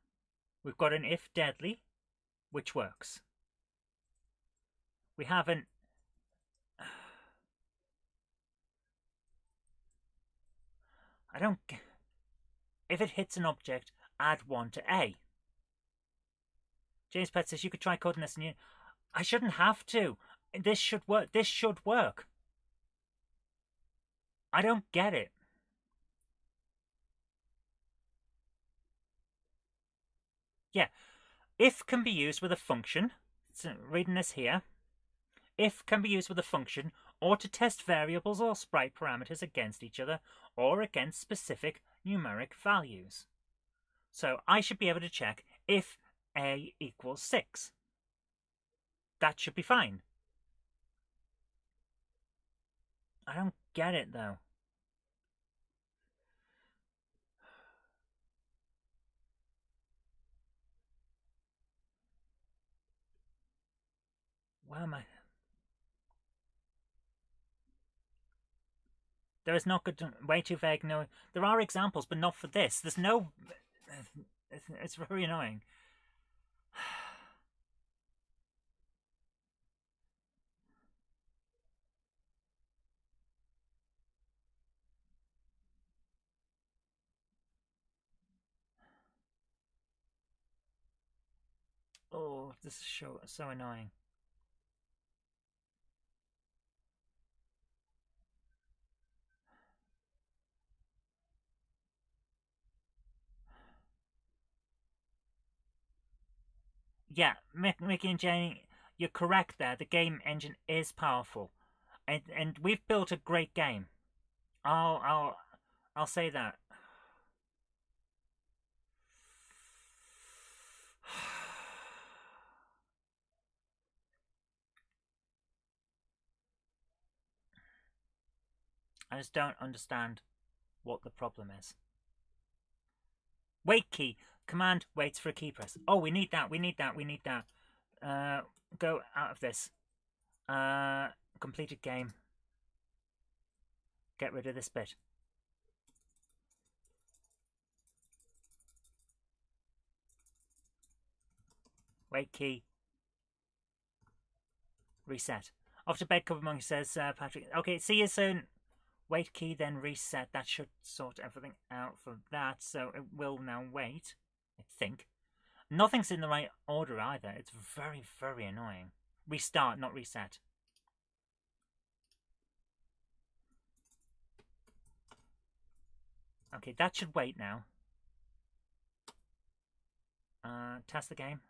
We've got an if deadly, which works. We have an... I don't... If it hits an object, add 1 to A. James Pett says you could try coding this and you... I shouldn't have to. This should work. This should work. I don't get it. Yeah. If can be used with a function. So reading this here. If can be used with a function or to test variables or sprite parameters against each other or against specific numeric values. So I should be able to check if A equals 6. That should be fine. I don't get it though. Where am I? There is not good, way too vague. No, there are examples, but not for this. There's no. It's very annoying. Oh, this is so annoying. Yeah, Mickey and Jenny, you're correct there. The game engine is powerful, and we've built a great game. I'll say that. I just don't understand what the problem is. Wait key. Command waits for a key press. Oh, we need that. We need that. We need that. Go out of this. Completed game. Get rid of this bit. Wait key. Reset. Off to bed, Cover Monkey says, Patrick. Okay, see you soon. Wait key, then reset. That should sort everything out for that. So it will now wait, I think. Nothing's in the right order either. It's very, very annoying. Restart, not reset. Okay, that should wait now. Test the game.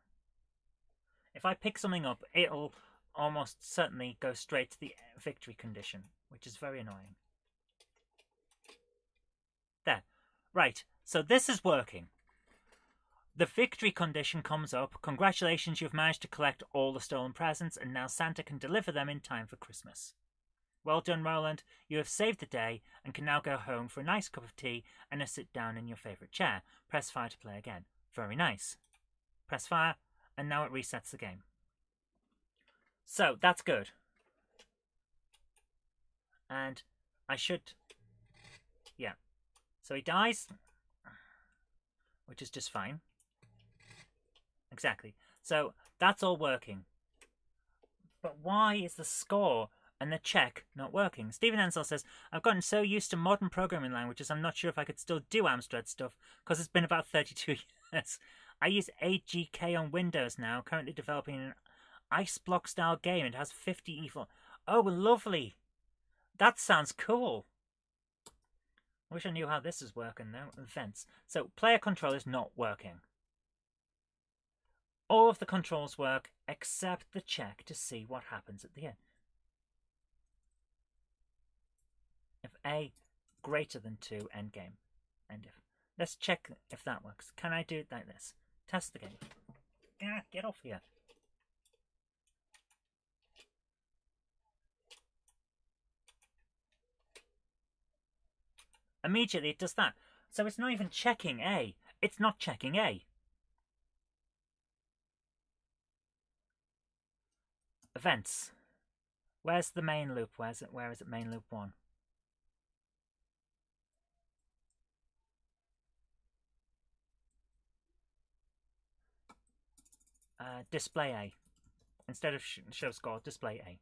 If I pick something up, it'll almost certainly go straight to the victory condition, which is very annoying. There. Right, so this is working. The victory condition comes up. Congratulations, you've managed to collect all the stolen presents, and now Santa can deliver them in time for Christmas. Well done, Roland. You have saved the day and can now go home for a nice cup of tea and a sit down in your favourite chair. Press fire to play again. Very nice. Press fire, and now it resets the game. So, that's good. And I should... Yeah. So he dies, which is just fine. Exactly. So, that's all working. But why is the score and the check not working? Stephen Ensel says, I've gotten so used to modern programming languages, I'm not sure if I could still do Amstrad stuff, because it's been about 32 years. I use 8GK on Windows now, currently developing an ice block style game. It has 50 evil. Oh, lovely. That sounds cool. I wish I knew how this is working now. Events. So, player control is not working. All of the controls work except the check to see what happens at the end. If A greater than 2, end game. And if let's check if that works. Can I do it like this? Test the game. Get off here. Immediately it does that. So it's not even checking A. It's not checking A. Events. Where's the main loop? Where is it main loop 1? Display A. Instead of show score, display A.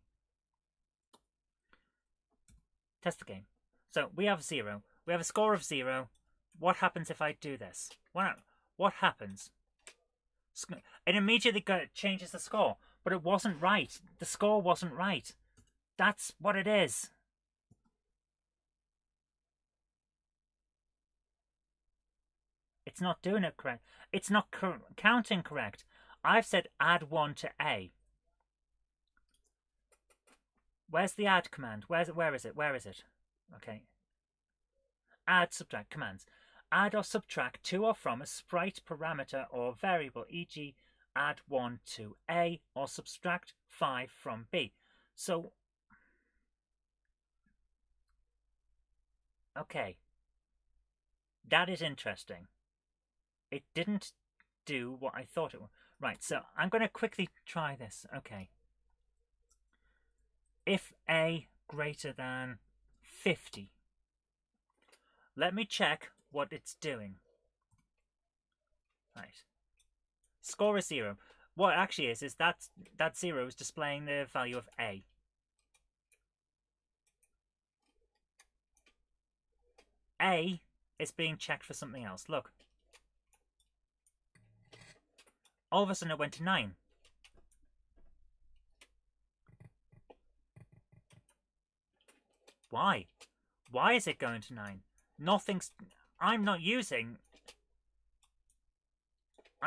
Test the game. So we have 0. We have a score of 0. What happens if I do this? What happens? It immediately changes the score, but it wasn't right. The score wasn't right. That's what it is. It's not doing it correct. It's not counting correct. I've said add 1 to A. Where's the add command? Where is it? Where is it? Okay. Add, subtract commands. Add or subtract to or from a sprite parameter or variable, e.g. add 1 to A or subtract 5 from B. So, okay. That is interesting. It didn't do what I thought it would. Right, so I'm going to quickly try this. Okay. If A greater than 50. Let me check what it's doing. Right. Score is 0. What it actually is that 0 is displaying the value of A. A is being checked for something else. Look. All of a sudden it went to 9. Why? Why is it going to 9? Nothing's... I'm not using A.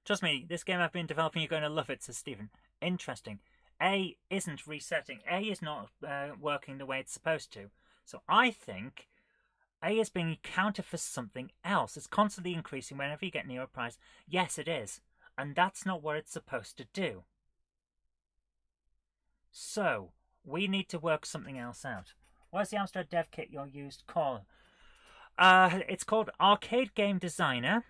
Trust me, this game I've been developing, you're going to love it, says Stephen. Interesting. A isn't resetting. A is not working the way it's supposed to. So I think A is being counted for something else. It's constantly increasing whenever you get near a price. Yes, it is. And that's not what it's supposed to do. So, we need to work something else out. What's the Amstrad dev kit you're used called? It's called Arcade Game Designer.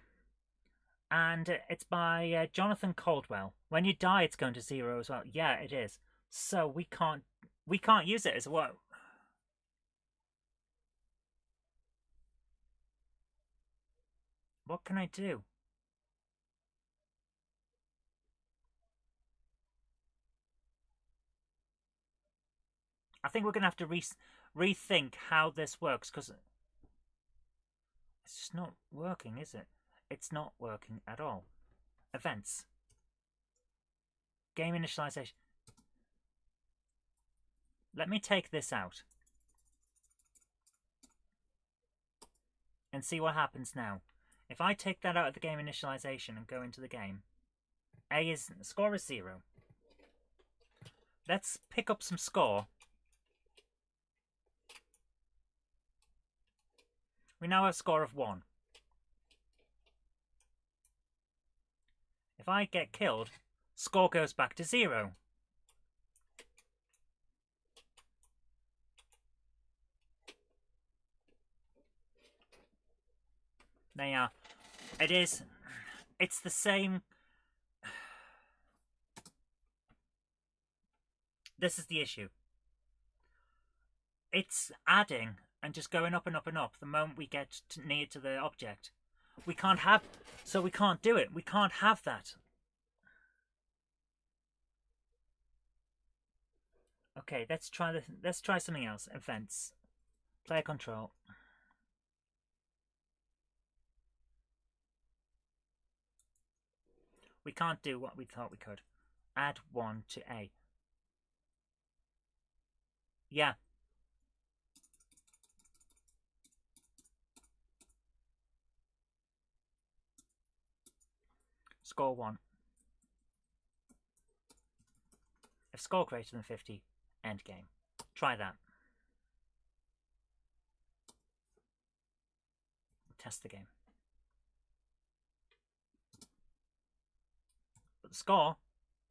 And it's by Jonathan Caldwell. When you die, it's going to 0 as well. Yeah, it is. So we can't use it as well. What can I do? I think we're going to have to rethink how this works, because it's just not working, is it? It's not working at all. Events. Game initialization. Let me take this out. And see what happens now. If I take that out of the game initialization and go into the game, score is 0. Let's pick up some score. We now have a score of 1. If I get killed, Score goes back to 0. There you are. It's the same. This is the issue. It's adding and just going up and up and up the moment we get near to the object. We can't have, so we can't do it. We can't have that. Okay, let's try something else. Events. Player control. We can't do what we thought we could. Add 1 to A. Yeah. Score 1. If score greater than 50, end game. Try that. Test the game. But the score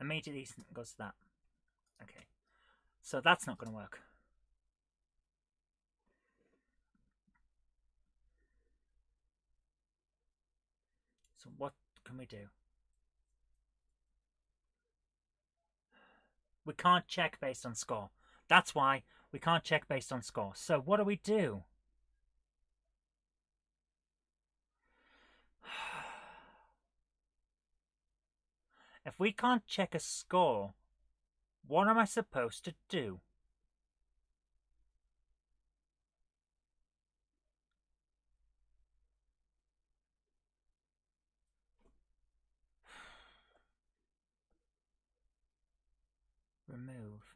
immediately goes to that. Okay. So that's not going to work. So what can we do? We can't check based on score. That's why we can't check based on score. So what do? If we can't check a score, what am I supposed to do? Remove.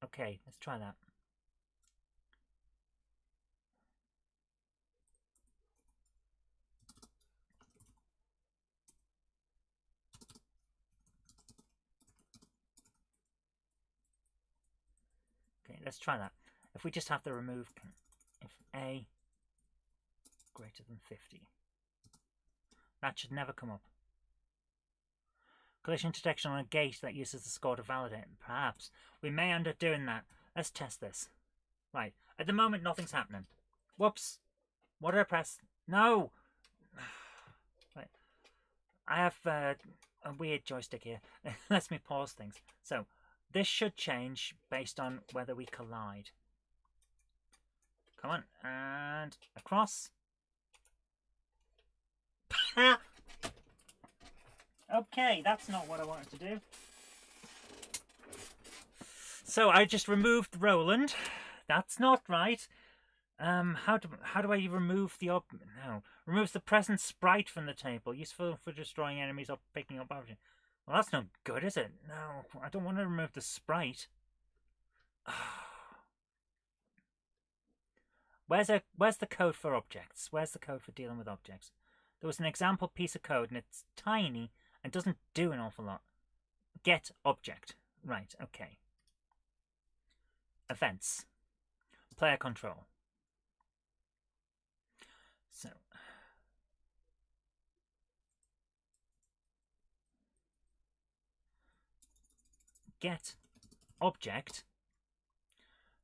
Okay, let's try that. Okay, let's try that. If we just have the remove, if A greater than 50, that should never come up. Collision detection on a gate that uses the score to validate. Perhaps. We may end up doing that. Let's test this. Right. At the moment, nothing's happening. Whoops. What did I press? No! Right. I have a weird joystick here. It lets me pause things. So, this should change based on whether we collide. Come on. And across. Okay, that's not what I wanted to do. So I just removed Roland. That's not right. How do I remove the removes the present sprite from the table, useful for destroying enemies or picking up objects. Well, that's not good, is it? No, I don't want to remove the sprite. Where's the code for objects? Where's the code for dealing with objects? There was an example piece of code and it's tiny and doesn't do an awful lot. Get object. Right, okay. Events. Player control. So. Get object.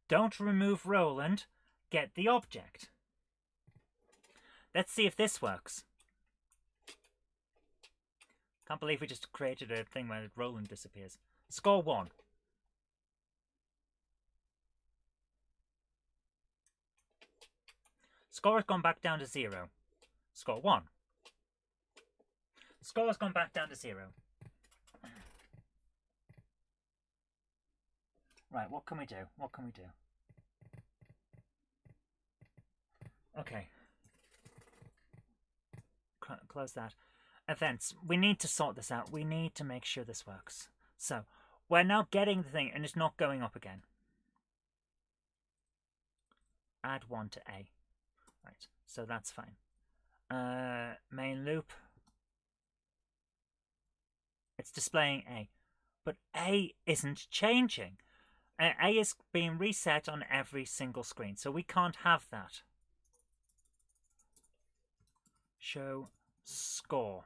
Don't remove Roland. Get the object. Let's see if this works. Can't believe we just created a thing where Roland disappears. Score 1. Score has gone back down to 0. Score 1. Score has gone back down to 0. Right, what can we do? What can we do? Okay. Close that. Events. We need to sort this out. We need to make sure this works. So, we're now getting the thing and it's not going up again. Add 1 to A. Right, so that's fine. Main loop. It's displaying A. But A isn't changing. A is being reset on every single screen, so we can't have that. Show score.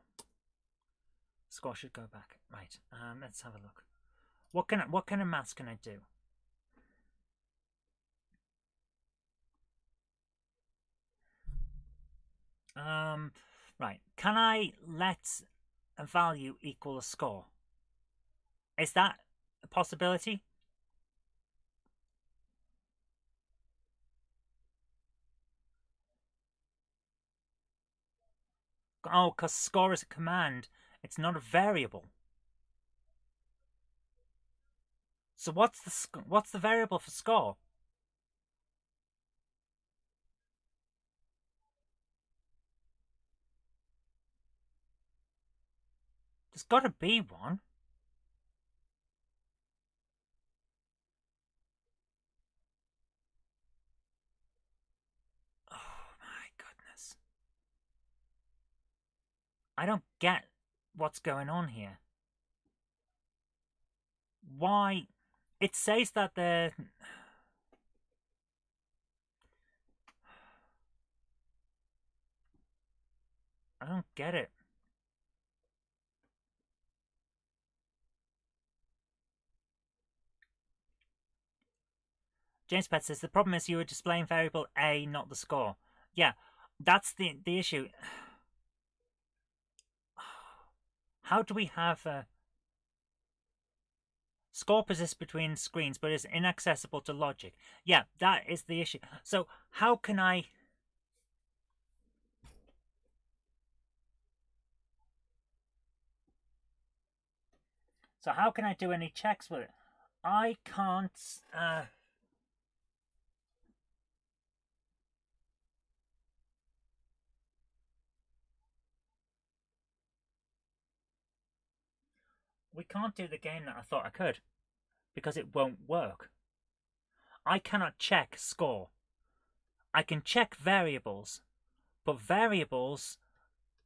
Score should go back. Right. Let's have a look. What kind of maths can I do? Right. Can I let a value equal a score? Is that a possibility? Oh, because score is a command. It's not a variable. So what's the variable for score? There's got to be one. Oh my goodness. I don't get what's going on here. Why? It says that they're... I don't get it. James Pett says, the problem is you were displaying variable A, not the score. Yeah, that's the issue. How do we have a... Score persists between screens, but is inaccessible to logic. Yeah, that is the issue. So how can I... So how can I do any checks with it? I can't... We can't do the game that I thought I could, because it won't work. I cannot check score. I can check variables, but variables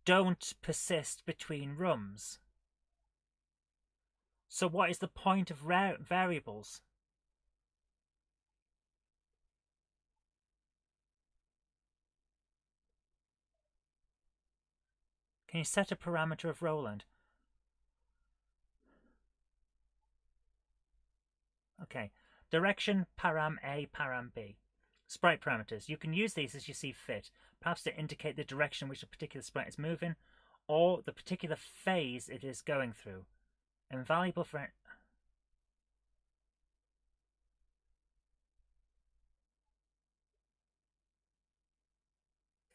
don't persist between rooms. So what is the point of variables? Can you set a parameter of Roland? Okay. Direction, param A, param B. Sprite parameters. You can use these as you see fit, perhaps to indicate the direction in which a particular sprite is moving, or the particular phase it is going through. Invaluable for...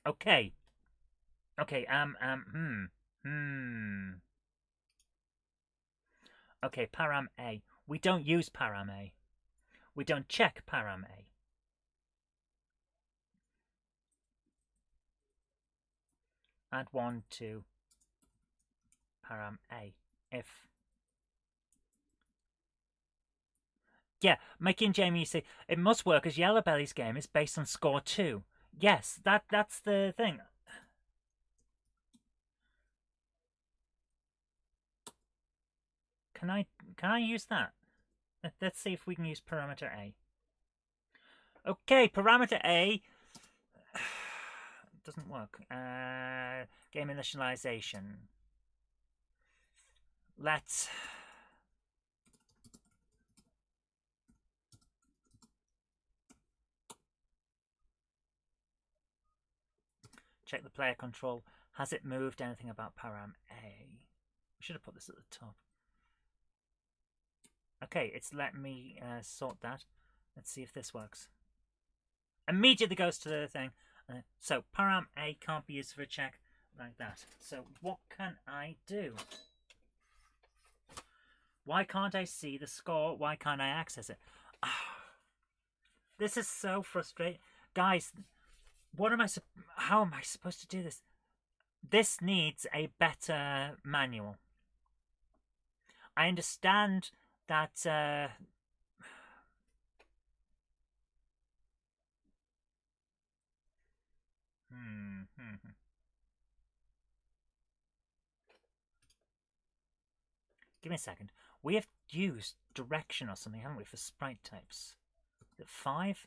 Okay. Okay, Okay, param A. We don't use param A. We don't check param A. Add 1 to param A. If... Yeah, Mikey and Jamie, you see, it must work as Yellow Belly's game is based on score 2. Yes, that's the thing. Can I use that? Let's see if we can use parameter A. Okay, parameter A doesn't work. Game initialization. Let's check the player control. Has it moved anything about param A? We should have put this at the top. Okay, it's let me sort that. Let's see if this works. Immediately goes to the thing. So param A can't be used for a check like that. So what can I do? Why can't I see the score? Why can't I access it? This is so frustrating. Guys, what am I... How am I supposed to do this? This needs a better manual. I understand that... Give me a second. We have used direction or something, haven't we, for sprite types? Is it 5?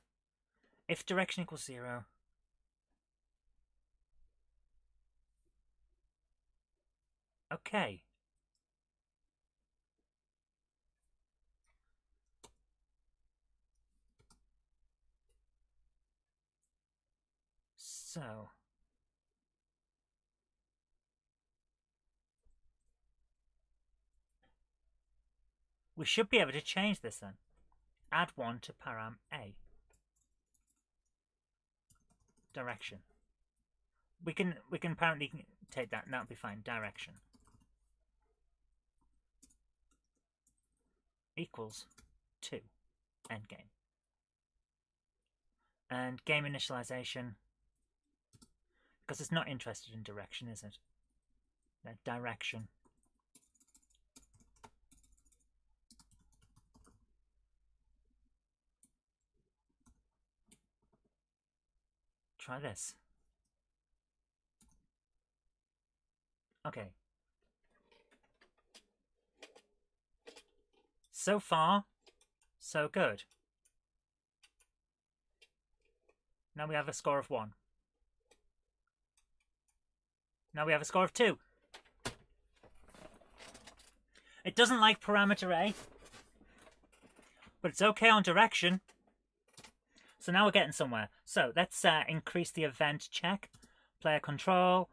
If direction equals 0... Okay. So we should be able to change this then. Add 1 to param A. Direction. We can apparently take that and that'll be fine. Direction equals 2. Endgame. And game initialization, because it's not interested in direction, is it? That direction. Try this. Okay. So far, so good. Now we have a score of 1. Now we have a score of 2. It doesn't like parameter A, but it's okay on direction. So now we're getting somewhere. So let's increase the event check. Player control.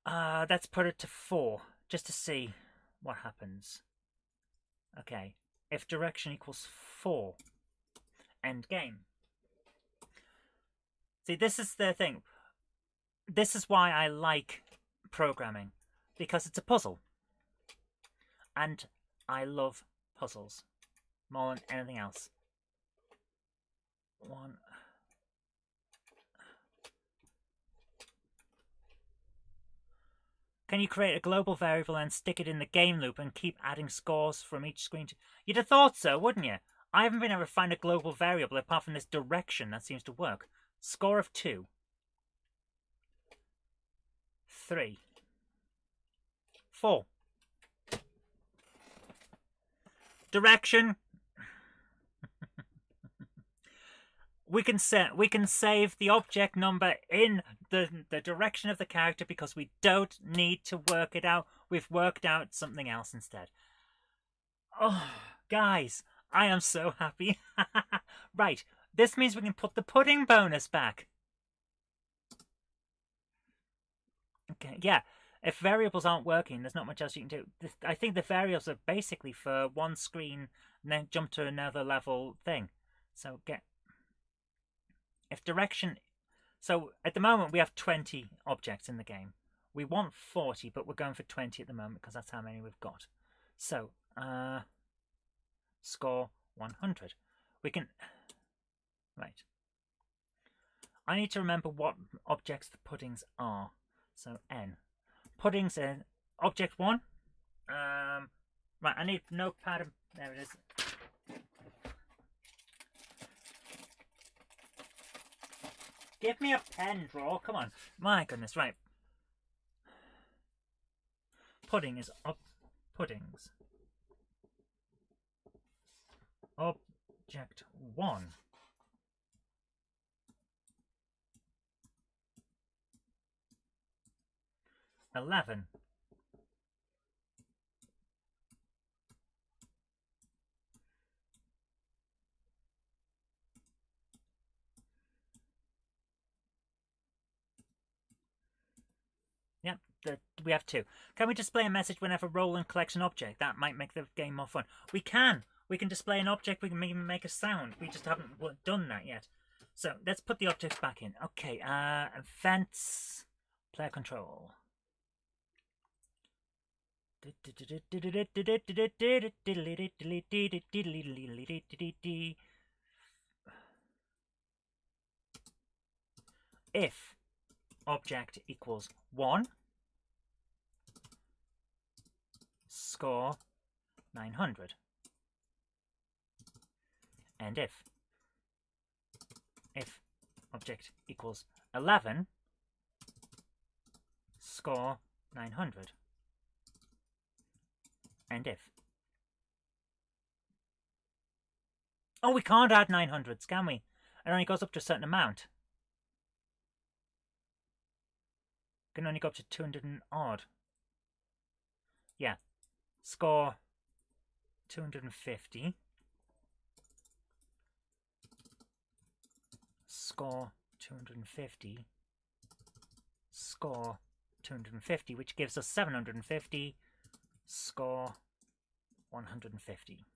Let's put it to 4, just to see what happens. Okay, if direction equals 4, end game. See, this is the thing. This is why I like programming, because it's a puzzle. And I love puzzles more than anything else. 1. Can you create a global variable and stick it in the game loop and keep adding scores from each screen? You'd have thought so, wouldn't you? I haven't been able to find a global variable apart from this direction that seems to work. Score of 2. 3. 4. Direction. we can save the object number in the direction of the character because we don't need to work it out. We've worked out something else instead. Oh, guys, I am so happy. Right, this means we can put the pudding bonus back. Okay, yeah. If variables aren't working, there's not much else you can do. I think the variables are basically for one screen and then jump to another level thing. So if direction... So at the moment we have 20 objects in the game. We want 40, but we're going for 20 at the moment because that's how many we've got. So, score 100. We can... Right. I need to remember what objects the puddings are. So, N. Puddings in object 1. Right, I need notepad. There it is. Give me a pen, draw. Come on. My goodness, right. Pudding is puddings. Object 1. $11. Yep, we have 2. Can we display a message whenever Roland collects an object? That might make the game more fun. We can. We can display an object. We can even make a sound. We just haven't done that yet. So let's put the objects back in. Okay, events, player control. If object equals 1, score 900. And if object equals 11, score 900. And if... Oh, we can't add 900s, can we? It only goes up to a certain amount. Can only go up to 200 and odd. Yeah. Score 250. Score 250. score 250, which gives us 750, score 150.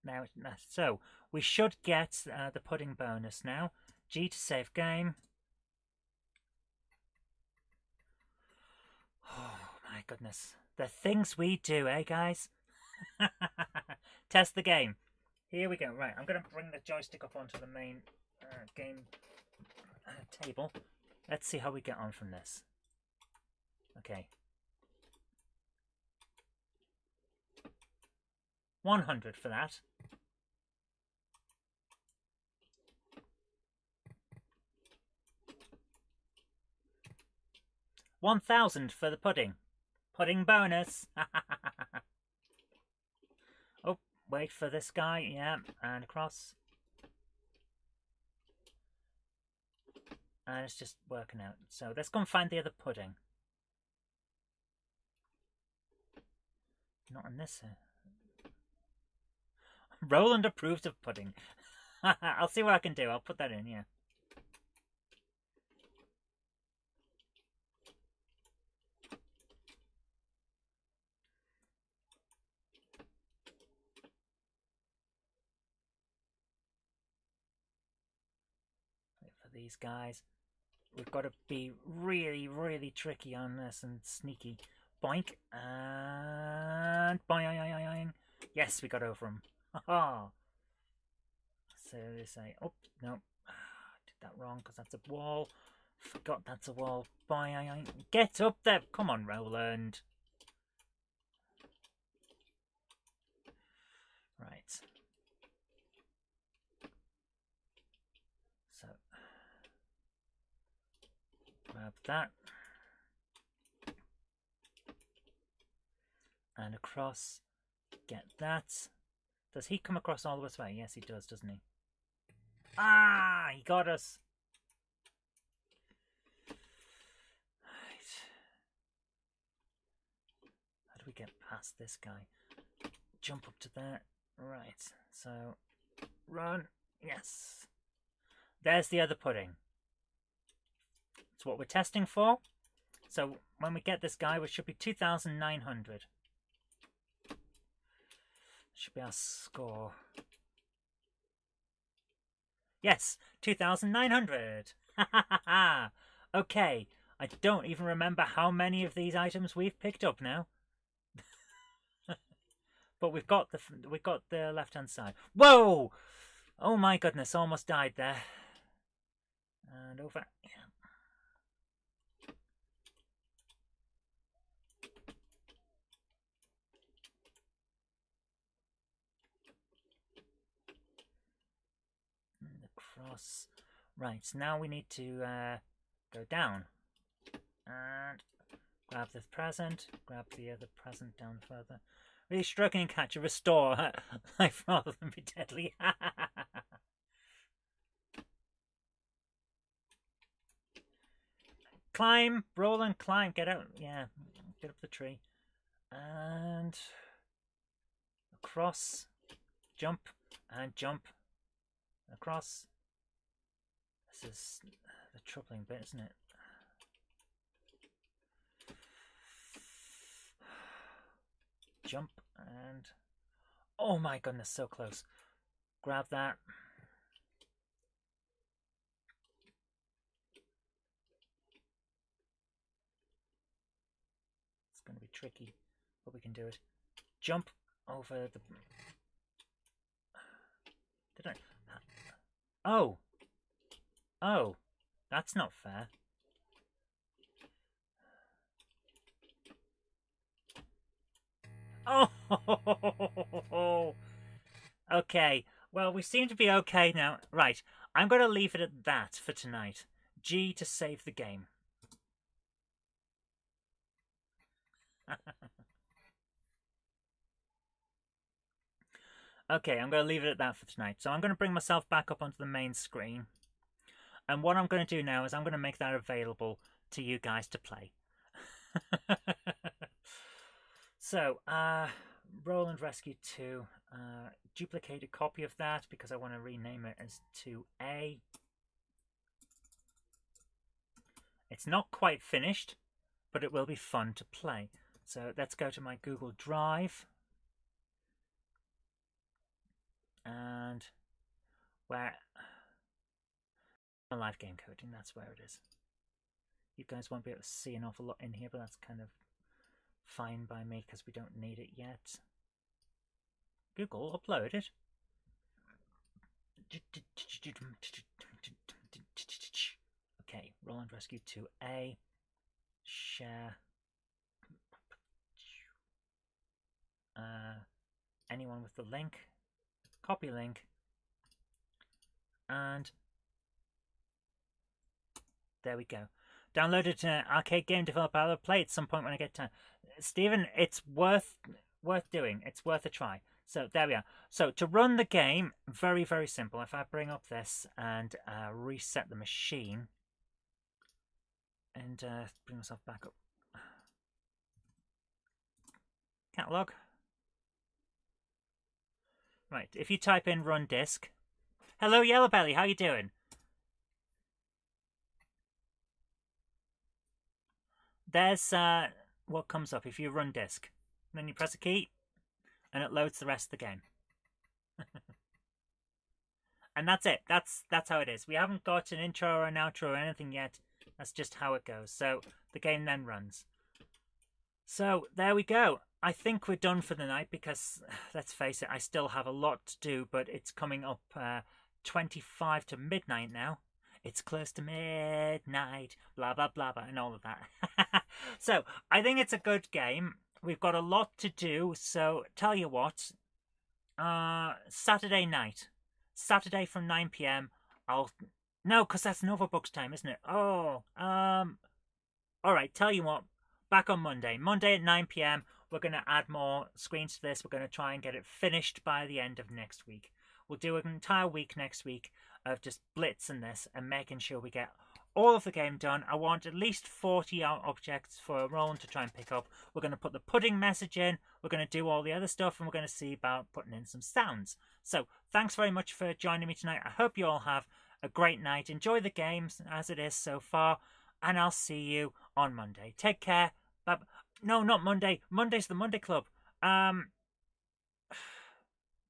Now, so we should get the pudding bonus now. G to save game. Oh my goodness, the things we do, eh, guys? Test the game. Here we go. Right, I'm going to bring the joystick up onto the main game table. Let's see how we get on from this. Okay. 100 for that. $1,000 for the pudding. Pudding bonus. Oh, wait for this guy. Yeah, and across. And it's just working out. So let's go and find the other pudding. Not on this. Roland approves of pudding. I'll see what I can do. I'll put that in, yeah. Wait for these guys. We've got to be really, really tricky on this and sneaky. Boink. And boing. Yes, we got over them. Oh. So they say, oh, no. Did that wrong because that's a wall. Forgot that's a wall. Boing. Get up there. Come on, Roland. Right. So, grab that. And across. Get that. Does he come across all the way? Yes, he does, doesn't he? Ah, he got us. Right. How do we get past this guy? Jump up to there. Right. So, run. Yes. There's the other pudding. That's what we're testing for. So, when we get this guy, which should be 2,900. Should be our score. Yes, 2,900. Okay, I don't even remember how many of these items we've picked up now. But we've got the left-hand side. Whoa! Oh my goodness, almost died there. And over. Yeah. Across. Right, now we need to go down and grab the present, grab the other present down further. Really struggling to catch a restore life rather than be deadly. Climb, roll and climb, get out, yeah, get up the tree. And across, jump, and jump, across. This is the troubling bit, isn't it? Jump and... Oh my goodness, so close. Grab that. It's going to be tricky, but we can do it. Jump over the... Did I... Oh! Oh! That's not fair. Oh! Okay, well, we seem to be okay now. Right, I'm going to leave it at that for tonight. G to save the game. Okay, I'm going to leave it at that for tonight. So I'm going to bring myself back up onto the main screen. And what I'm going to do now is I'm going to make that available to you guys to play. So, Roland Rescue 2, duplicate a copy of that because I want to rename it as 2A. It's not quite finished, but it will be fun to play. So let's go to my Google Drive. And where a live game coding, that's where it is. You guys won't be able to see an awful lot in here, but that's kind of fine by me because we don't need it yet. Google, upload it. Okay, Roland Rescue 2A. Share. Anyone with the link. Copy link. And there we go. Downloaded an arcade game developer. I'll play at some point when I get time. Stephen, it's worth doing. It's worth a try. So there we are. So to run the game, very, very simple. If I bring up this and reset the machine and bring myself back up. Catalog. Right, if you type in run disk. Hello, Yellow Belly, how you doing? There's what comes up if you run disk. And then you press a key, and it loads the rest of the game. And that's it. That's how it is. We haven't got an intro or an outro or anything yet. That's just how it goes. So the game then runs. So there we go. I think we're done for the night because, let's face it, I still have a lot to do, but it's coming up 25 to midnight now. It's close to midnight, blah, blah, blah, blah, and all of that. So I think it's a good game. We've got a lot to do, so tell you what, Saturday night, Saturday from 9 p.m, no, because that's Novabook's time, isn't it? Oh, alright, tell you what, back on Monday at 9 p.m, we're going to add more screens to this. We're going to try and get it finished by the end of next week. We'll do an entire week next week of just blitzing this and making sure we get all of the game done. I want at least 40 objects for Roland to try and pick up. We're going to put the pudding message in. We're going to do all the other stuff, and we're going to see about putting in some sounds. So thanks very much for joining me tonight. I hope you all have a great night. Enjoy the games as it is so far, and I'll see you on Monday. Take care. Bye. No, not Monday. Monday's the Monday Club.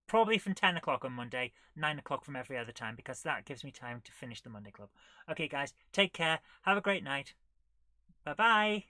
Probably from 10 o'clock on Monday, 9 o'clock from every other time, because that gives me time to finish the Monday Club. Okay, guys, take care. Have a great night. Bye-bye.